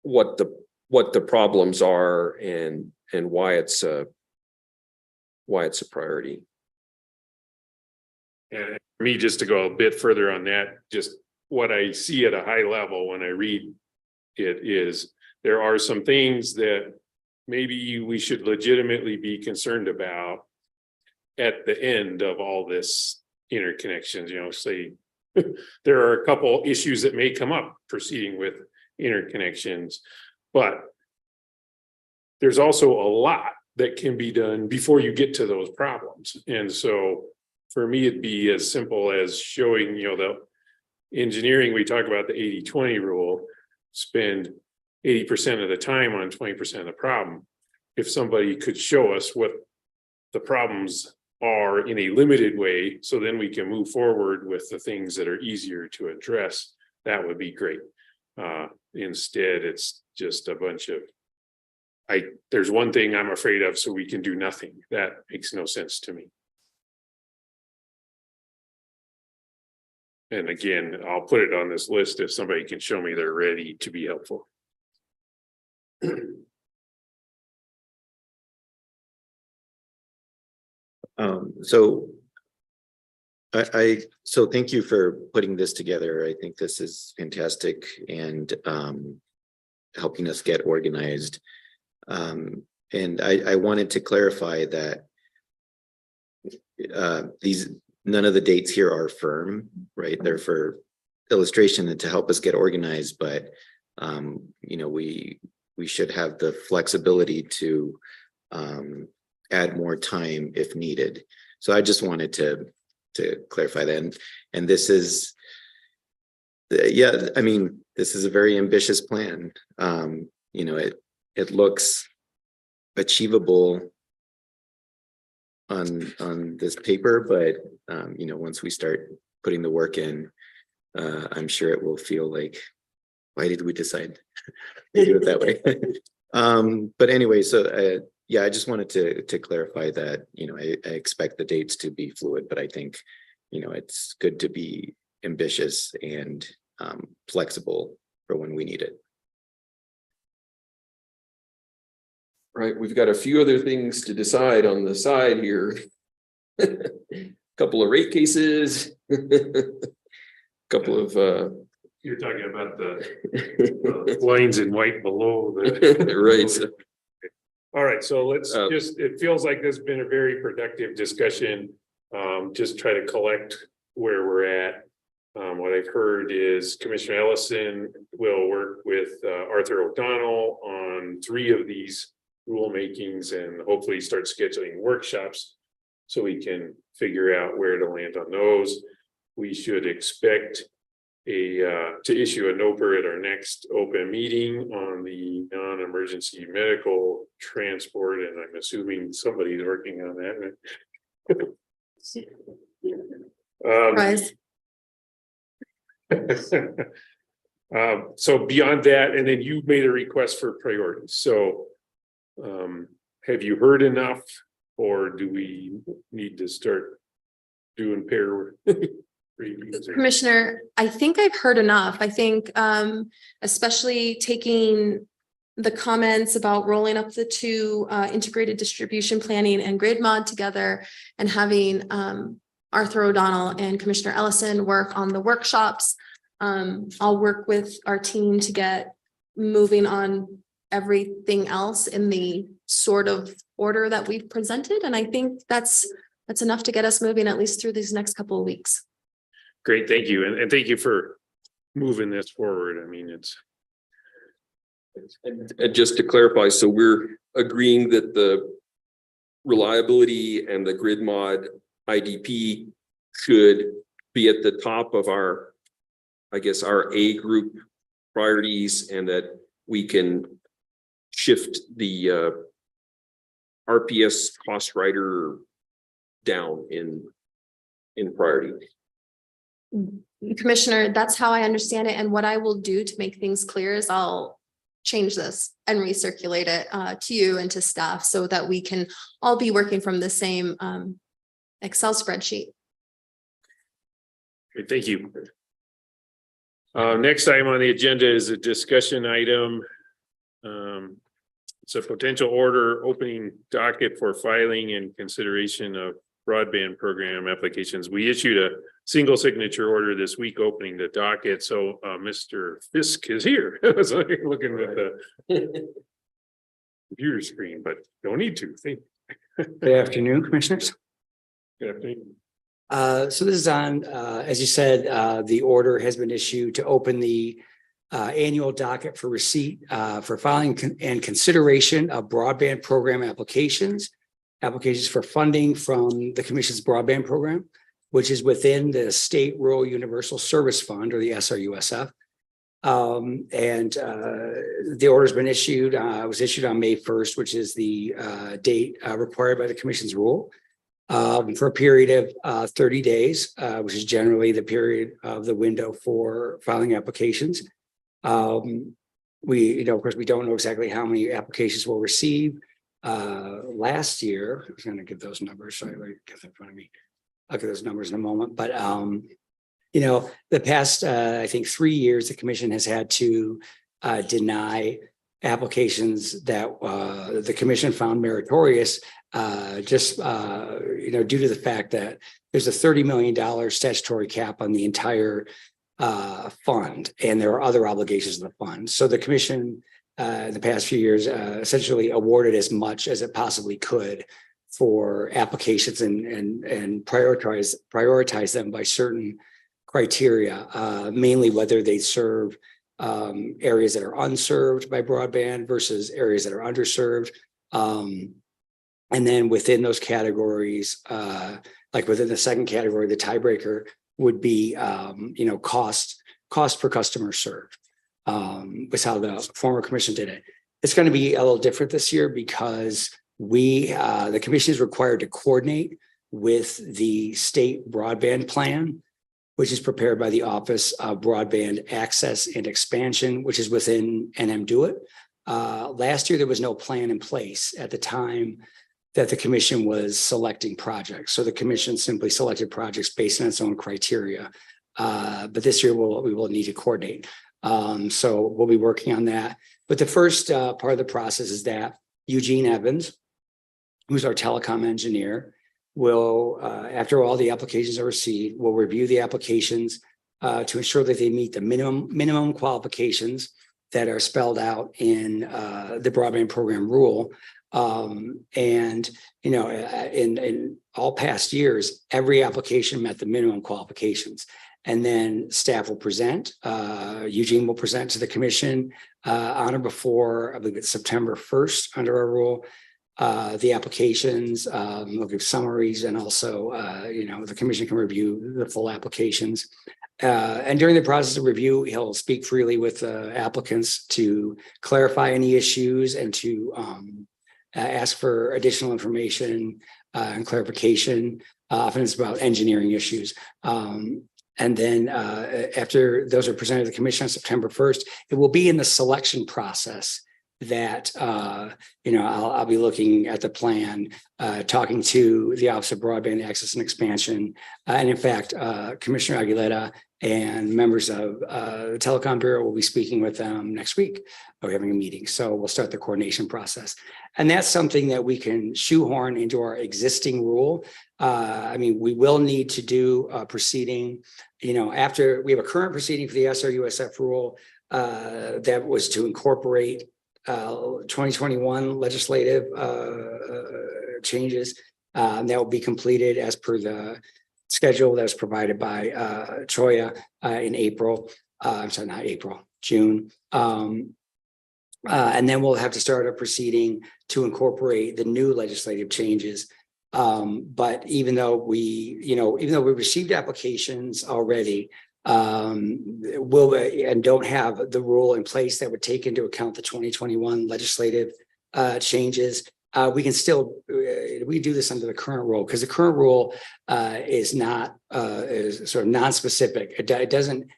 what the problems are and why it's a priority. And for me, just to go a bit further on that, just what I see at a high level when I read it is there are some things that maybe we should legitimately be concerned about at the end of all this interconnections. You know, say there are a couple issues that may come up proceeding with interconnections, but there's also a lot that can be done before you get to those problems. And so for me, it'd be as simple as showing, you know, the engineering, we talk about the 80-20 rule, spend 80% of the time on 20% of the problem. If somebody could show us what the problems are in a limited way, so then we can move forward with the things that are easier to address, that would be great. Instead, it's just a bunch of, there's one thing I'm afraid of, so we can do nothing. That makes no sense to me. And again, I'll put it on this list if somebody can show me they're ready to be helpful. So thank you for putting this together. I think this is fantastic and helping us get organized. And I wanted to clarify that none of the dates here are firm, right? They're for illustration and to help us get organized, but you know, we should have the flexibility to add more time if needed. So I just wanted to clarify that. And this is, yeah, I mean, this is a very ambitious plan. You know, it looks achievable on this paper, but you know, once we start putting the work in, I'm sure it will feel like, why did we decide to do it that way? But anyway, so yeah, I just wanted to clarify that, you know, I expect the dates to be fluid, but I think, you know, it's good to be ambitious and flexible for when we need it. Right, we've got a few other things to decide on the side here. Couple of rate cases. Couple of You're talking about the lines in white below the. right. So, All right, so let's Uh, just, it feels like this has been a very productive discussion. Just try to collect where we're at. What I've heard is Commissioner Ellison will work with Arthur O'Donnell on 3 of these rulemakings and hopefully start scheduling workshops so we can figure out where to land on those. We should expect to issue a NOPR at our next open meeting on the non-emergency medical transport, and I'm assuming somebody's working on that. So beyond that, and then you made a request for priorities. So have you heard enough, or do we need to start doing pair reviews? Commissioner, I think I've heard enough. I think especially taking the comments about rolling up the 2 integrated distribution planning and grid mod together and having Arthur O'Donnell and Commissioner Ellison work on the workshops. I'll work with our team to get moving on everything else in the sort of order that we've presented. And I think that's enough to get us moving at least through these next couple of weeks. Great, thank you. And thank you for moving this forward. I mean, and just to clarify, so we're agreeing that the reliability and the grid mod IDP should be at the top of our, I guess, our A group priorities, and that we can shift the RPS cost rider down in priority. Commissioner, that's how I understand it. And what I will do to make things clear is I'll change this and recirculate it to you and to staff so that we can all be working from the same Excel spreadsheet. great, thank you. Next item on the agenda is a discussion item. It's a potential order opening docket for filing and consideration of broadband program applications. We issued a single signature order this week opening the docket. So Mr. Fisk is here. So I'm looking at the computer screen, but don't need to. Good afternoon, commissioners. Good afternoon. So this is on, as you said, the order has been issued to open the annual docket for receipt for filing and consideration of broadband program applications for funding from the Commission's broadband program, which is within the State Rural Universal Service Fund, or the SRUSF. The order's been issued, was issued on May 1st, which is the date required by the Commission's rule, for a period of 30 days, which is generally the period of the window for filing applications. Of course, we don't know exactly how many applications we'll receive. Last year, I was going to give those numbers. Sorry, let me get that in front of me. I'll get those numbers in a moment. But, the past, I think 3 years, the commission has had to deny applications that the commission found meritorious, due to the fact that there's a $30 million statutory cap on the entire fund, and there are other obligations in the fund. So the commission in the past few years essentially awarded as much as it possibly could for applications and prioritize them by certain criteria, mainly whether they serve areas that are unserved by broadband versus areas that are underserved. And then within those categories, like within the second category, the tiebreaker would be, cost per customer served, was how the former commission did it. It's going to be a little different this year because the commission is required to coordinate with the state broadband plan, which is prepared by the Office of Broadband Access and Expansion, which is within NMPRC. Last year, there was no plan in place at the time that the commission was selecting projects. So the commission simply selected projects based on its own criteria. But this year we will need to coordinate. So we'll be working on that. But the first part of the process is that Eugene Evans, who's our telecom engineer, will, after all the applications are received, will review the applications to ensure that they meet the minimum qualifications that are spelled out in the broadband program rule. And, you know, in all past years, every application met the minimum qualifications. And then staff will present, Eugene will present to the commission on or before, I believe it's September 1st under our rule, the applications, we'll give summaries, and also, you know, the commission can review the full applications. And during the process of review, he'll speak freely with applicants to clarify any issues and to ask for additional information and clarification. Often it's about engineering issues. And then after those are presented to the commission on September 1st, it will be in the selection process that, you know, I'll be looking at the plan, talking to the Office of Broadband Access and Expansion. And in fact, Commissioner Aguilera and members of the Telecom Bureau will be speaking with them next week. We're having a meeting. So we'll start the coordination process. And that's something that we can shoehorn into our existing rule. I mean, we will need to do a proceeding, you know, after we have a current proceeding for the SRUSF rule that was to incorporate 2021 legislative changes that will be completed as per the schedule that was provided by Choya in April. I'm sorry, not April, June. And then we'll have to start a proceeding to incorporate the new legislative changes. But even though we received applications already, will and don't have the rule in place that would take into account the 2021 legislative changes, we can still we do this under the current rule, because the current rule is not is sort of non-specific. It doesn't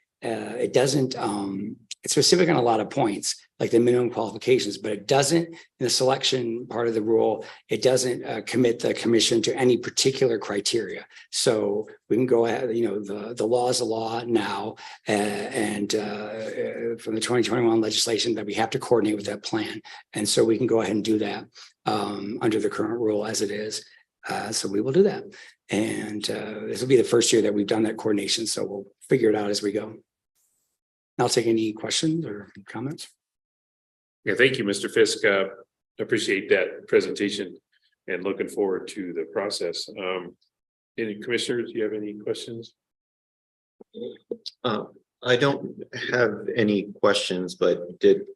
it's specific on a lot of points, like the minimum qualifications, but it doesn't, in the selection part of the rule, it doesn't commit the commission to any particular criteria. So we can go ahead, you know, the law is a law now, and from the 2021 legislation that we have to coordinate with that plan. And so we can go ahead and do that under the current rule as it is. So we will do that. And this will be the first year that we've done that coordination. So we'll figure it out as we go. I'll take any questions or comments. Yeah, thank you, Mr. Fisk. Appreciate that presentation and looking forward to the process. Any commissioners, do you have any questions? I don't have any questions, but did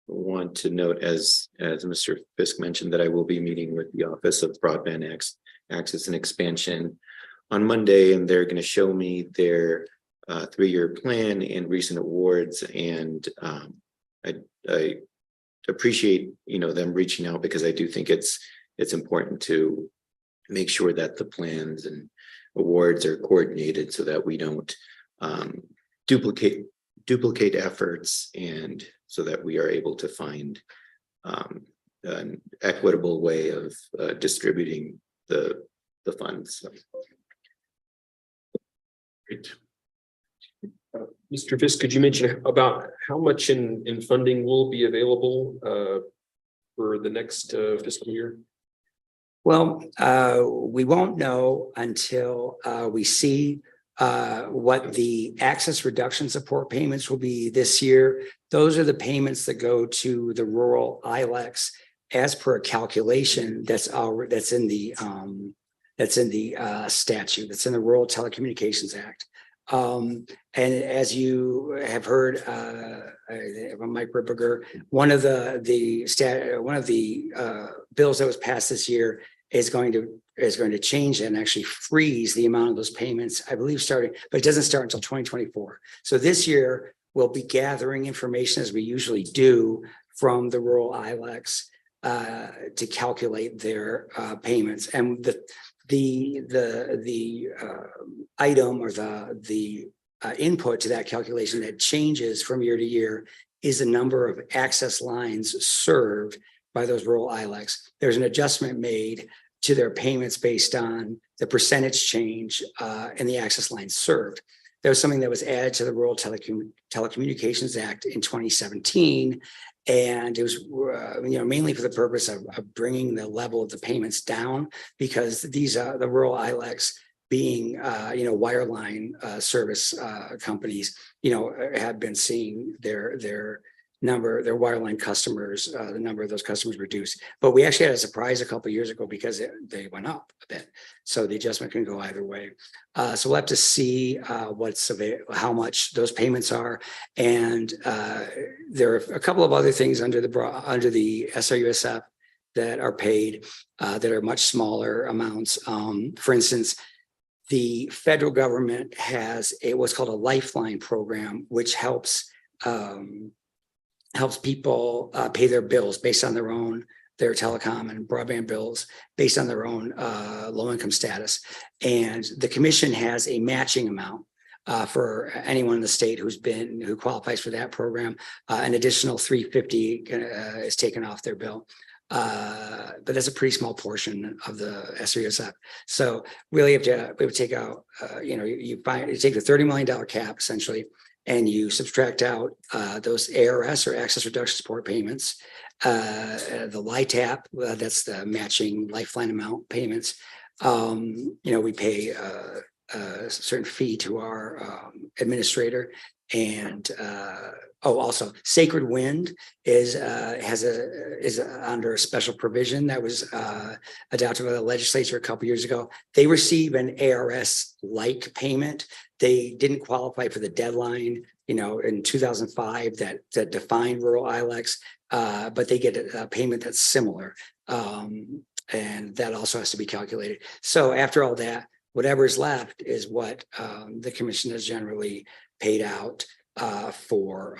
want to note, as Mr. Fisk mentioned, that I will be meeting with the Office of Broadband Access and Expansion on Monday, and they're going to show me their 3-year plan and recent awards. And I appreciate, you know, them reaching out, because I do think it's important to make sure that the plans and awards are coordinated so that we don't duplicate efforts, and so that we are able to find an equitable way of distributing the funds. So. Great. Mr. Fisk, could you mention about how much in funding will be available for the next fiscal year? Well, we won't know until we see what the access reduction support payments will be this year. Those are the payments that go to the rural ILECs as per a calculation that's in the statute, that's in the Rural Telecommunications Act. And as you have heard from Mike Ripperger, one of the bills that was passed this year is going to change and actually freeze the amount of those payments, I believe, starting, but it doesn't start until 2024. So this year we'll be gathering information, as we usually do, from the rural ILECs to calculate their payments. And the item or the input to that calculation that changes from year to year is the number of access lines served by those rural ILECs. There's an adjustment made to their payments based on the percentage change in the access lines served. There was something that was added to the Rural Telecommunications Act in 2017. And it was, mainly for the purpose of bringing the level of the payments down, because these are the rural ILECs being, wireline service companies, have been seeing their wireline customers, the number of those customers reduced. But we actually had a surprise a couple of years ago because they went up a bit. So the adjustment can go either way. So we'll have to see how much those payments are. And there are a couple of other things under the SRUSF that are paid that are much smaller amounts. For instance, the federal government has what's called a lifeline program, which helps people pay their bills based on their telecom and broadband bills based on their own low income status. And the commission has a matching amount for anyone in the state who qualifies for that program. An additional $350 is taken off their bill. But that's a pretty small portion of the SRUSF. So really we would take out, you take the $30 million cap essentially, and you subtract out those ARS or access reduction support payments, the LITAP, that's the matching lifeline amount payments. We pay a certain fee to our administrator, and also Sacred Wind is under a special provision that was adopted by the legislature a couple years ago. They receive an ARS like payment. They didn't qualify for the deadline, in 2005 that defined rural ILECs, but they get a payment that's similar, and that also has to be calculated. So after all that, whatever is left is what the commission has generally paid out for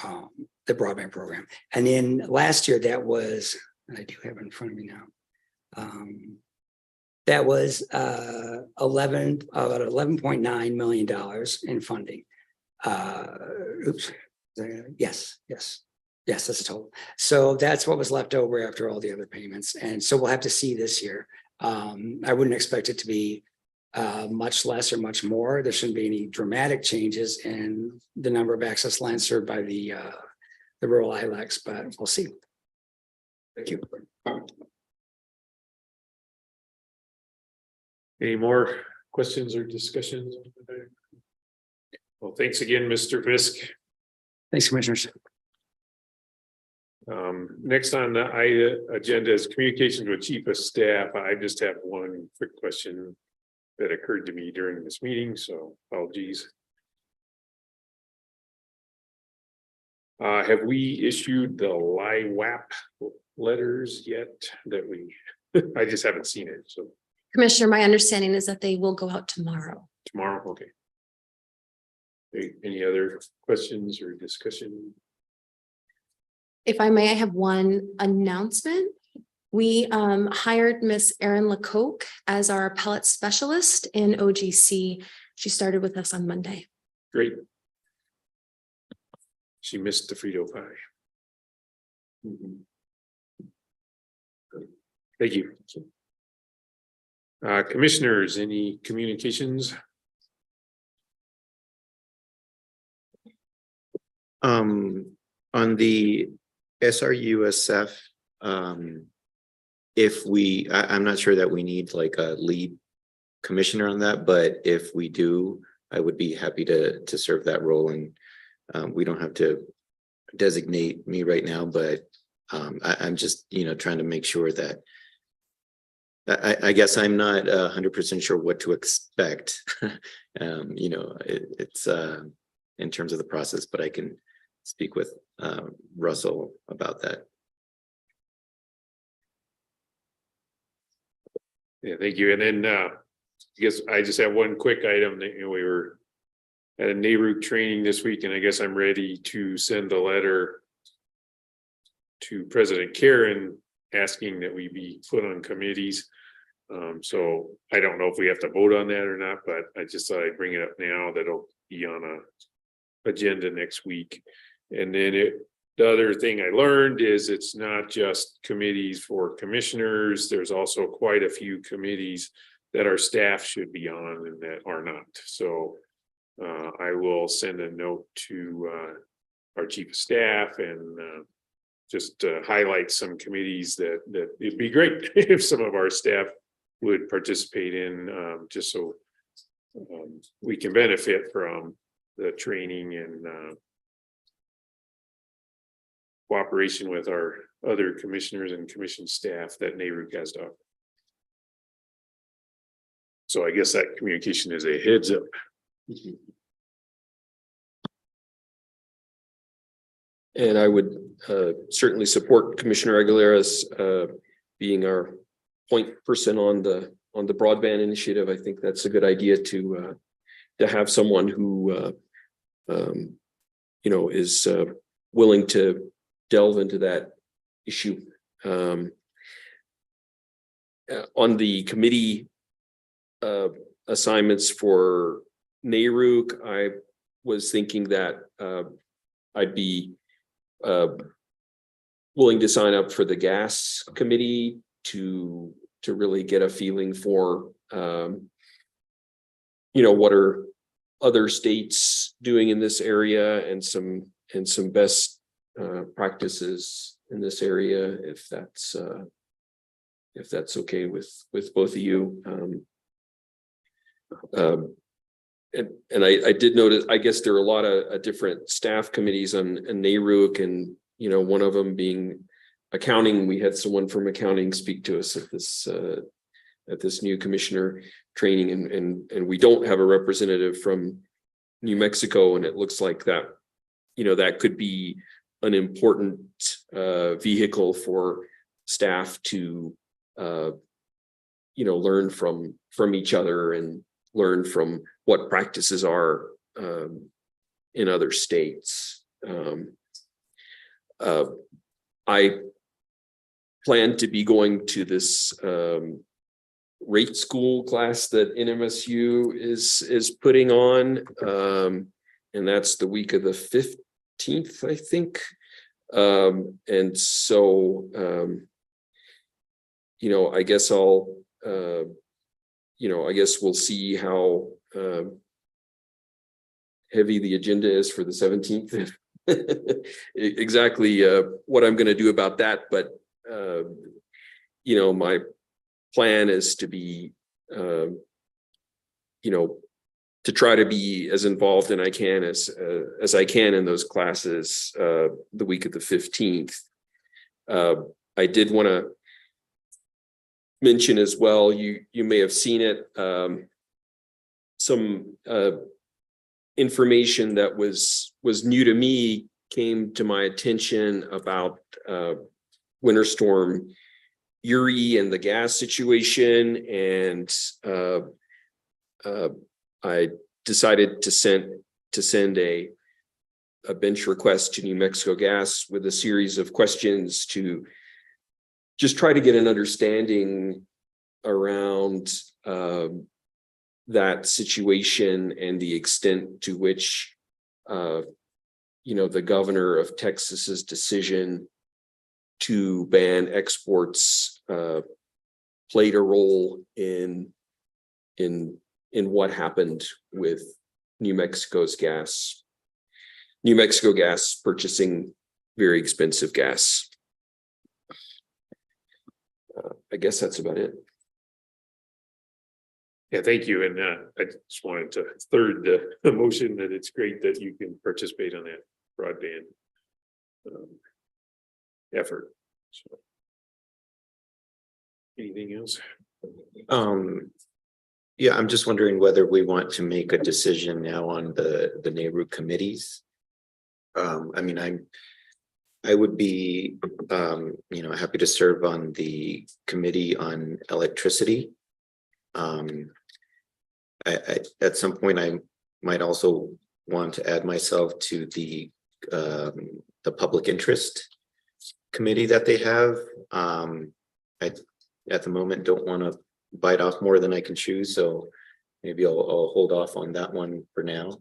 the broadband program. And then last year, that was, and I do have it in front of me now, that was about $11.9 million in funding. Yes, that's the total. So that's what was left over after all the other payments. And so we'll have to see this year. I wouldn't expect it to be much less or much more. There shouldn't be any dramatic changes in the number of access lines served by the rural ILECs, but we'll see. Thank you. Any more questions or discussions? Well, thanks again, Mr. Fisk. Thanks, Commissioners. Next on the agenda is communications with Chief of Staff. I just have one quick question that occurred to me during this meeting, so apologies. Have we issued the LIWAP letters yet that I just haven't seen it, so. Commissioner, my understanding is that they will go out tomorrow. Tomorrow, okay. Any other questions or discussion? If I may, I have one announcement. We hired Miss Erin Lecoq as our appellate specialist in OGC. She started with us on Monday. Great. She missed the Frito pie. Thank you. Commissioners, any communications? On the SRUSF, I'm not sure that we need like a lead commissioner on that, but if we do, I would be happy to serve that role. And we don't have to designate me right now, but I'm just, trying to make sure that I guess I'm not 100% sure what to expect, it's in terms of the process, but I can speak with Russell about that. Yeah, thank you. And then I guess I just have one quick item that we were at a NARUC training this week, and I guess I'm ready to send a letter to President Karen asking that we be put on committees. So I don't know if we have to vote on that or not, but I just thought I'd bring it up now. That'll be on a agenda next week. And then The other thing I learned is it's not just committees for commissioners. There's also quite a few committees that our staff should be on and that are not. So I will send a note to our chief of staff and just highlight some committees that it'd be great if some of our staff would participate in, just so we can benefit from the training and cooperation with our other commissioners and commission staff that NARUC has to offer. So I guess that communication is a heads up. And I would certainly support Commissioner Aguilera's being our point person on the broadband initiative. I think that's a good idea to have someone who is willing to delve into that issue. On the committee assignments for NARUC, I was thinking that I'd be willing to sign up for the gas committee to really get a feeling for what are other states doing in this area and some best practices in this area, if that's okay with both of you. And I did notice, I guess there are a lot of different staff committees on NARUC, and one of them being accounting. We had someone from accounting speak to us at this new commissioner training, and we don't have a representative from New Mexico, and it looks like that that could be an important vehicle for staff to learn from each other and learn from what practices are in other states. I plan to be going to this rate school class that NMSU is putting on, and that's the week of the 15th, I think. And so, I guess I guess we'll see how heavy the agenda is for the 17th. Exactly what I'm going to do about that, but my plan is to be to try to be as involved as I can in those classes the week of the 15th. I did want to mention as well, you may have seen it, some information that was new to me came to my attention about Winter Storm Uri and the gas situation, and I decided to send a bench request to New Mexico Gas with a series of questions to just try to get an understanding around that situation and the extent to which the governor of Texas's decision to ban exports played a role in what happened with New Mexico Gas purchasing very expensive gas. I guess that's about it. Yeah, thank you. And I just wanted to third the motion that it's great that you can participate on that broadband effort. So, anything else? Yeah, I'm just wondering whether we want to make a decision now on the NARUC committees. I would be happy to serve on the committee on electricity. At some point I might also want to add myself to the public interest committee that they have. I at the moment don't want to bite off more than I can chew, so maybe I'll hold off on that one for now.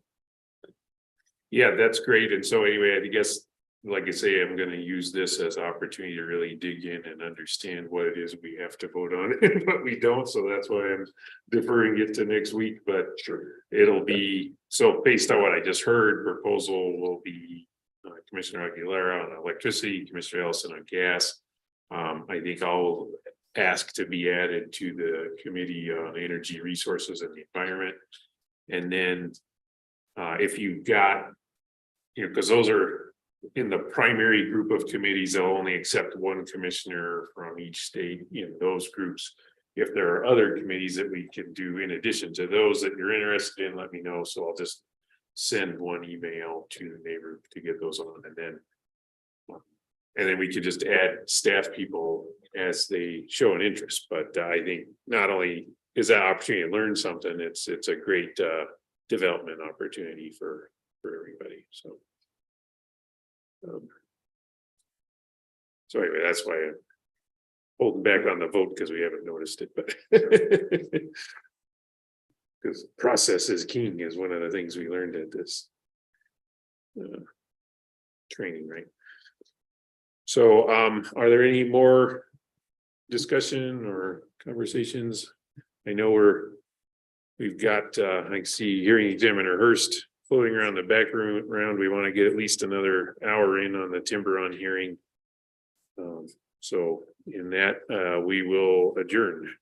Yeah, that's great. And so anyway, I guess like I say, I'm gonna use this as opportunity to really dig in and understand what it is we have to vote on and what we don't, so that's why I'm deferring it to next week, but it'll be, so based on what I just heard, proposal will be Commissioner Aguilera on electricity, Commissioner Ellison on gas. I think I'll ask to be added to the Committee on Energy Resources and the Environment. And then if you've got, because those are in the primary group of committees, they'll only accept one commissioner from each state in those groups. If there are other committees that we can do in addition to those that you're interested in, let me know. So I'll just send one email to the neighbor to get those on, and then we could just add staff people as they show an interest. But I think not only is that opportunity to learn something, it's a great development opportunity for everybody. So. So anyway, that's why I'm holding back on the vote, because we haven't noticed it, but because process is king is one of the things we learned at this training, right? So are there any more discussion or conversations? I know we've got I see hearing examiner Hurst floating around the back round. We want to get at least another hour in on the Tiburon hearing. So in that, we will adjourn.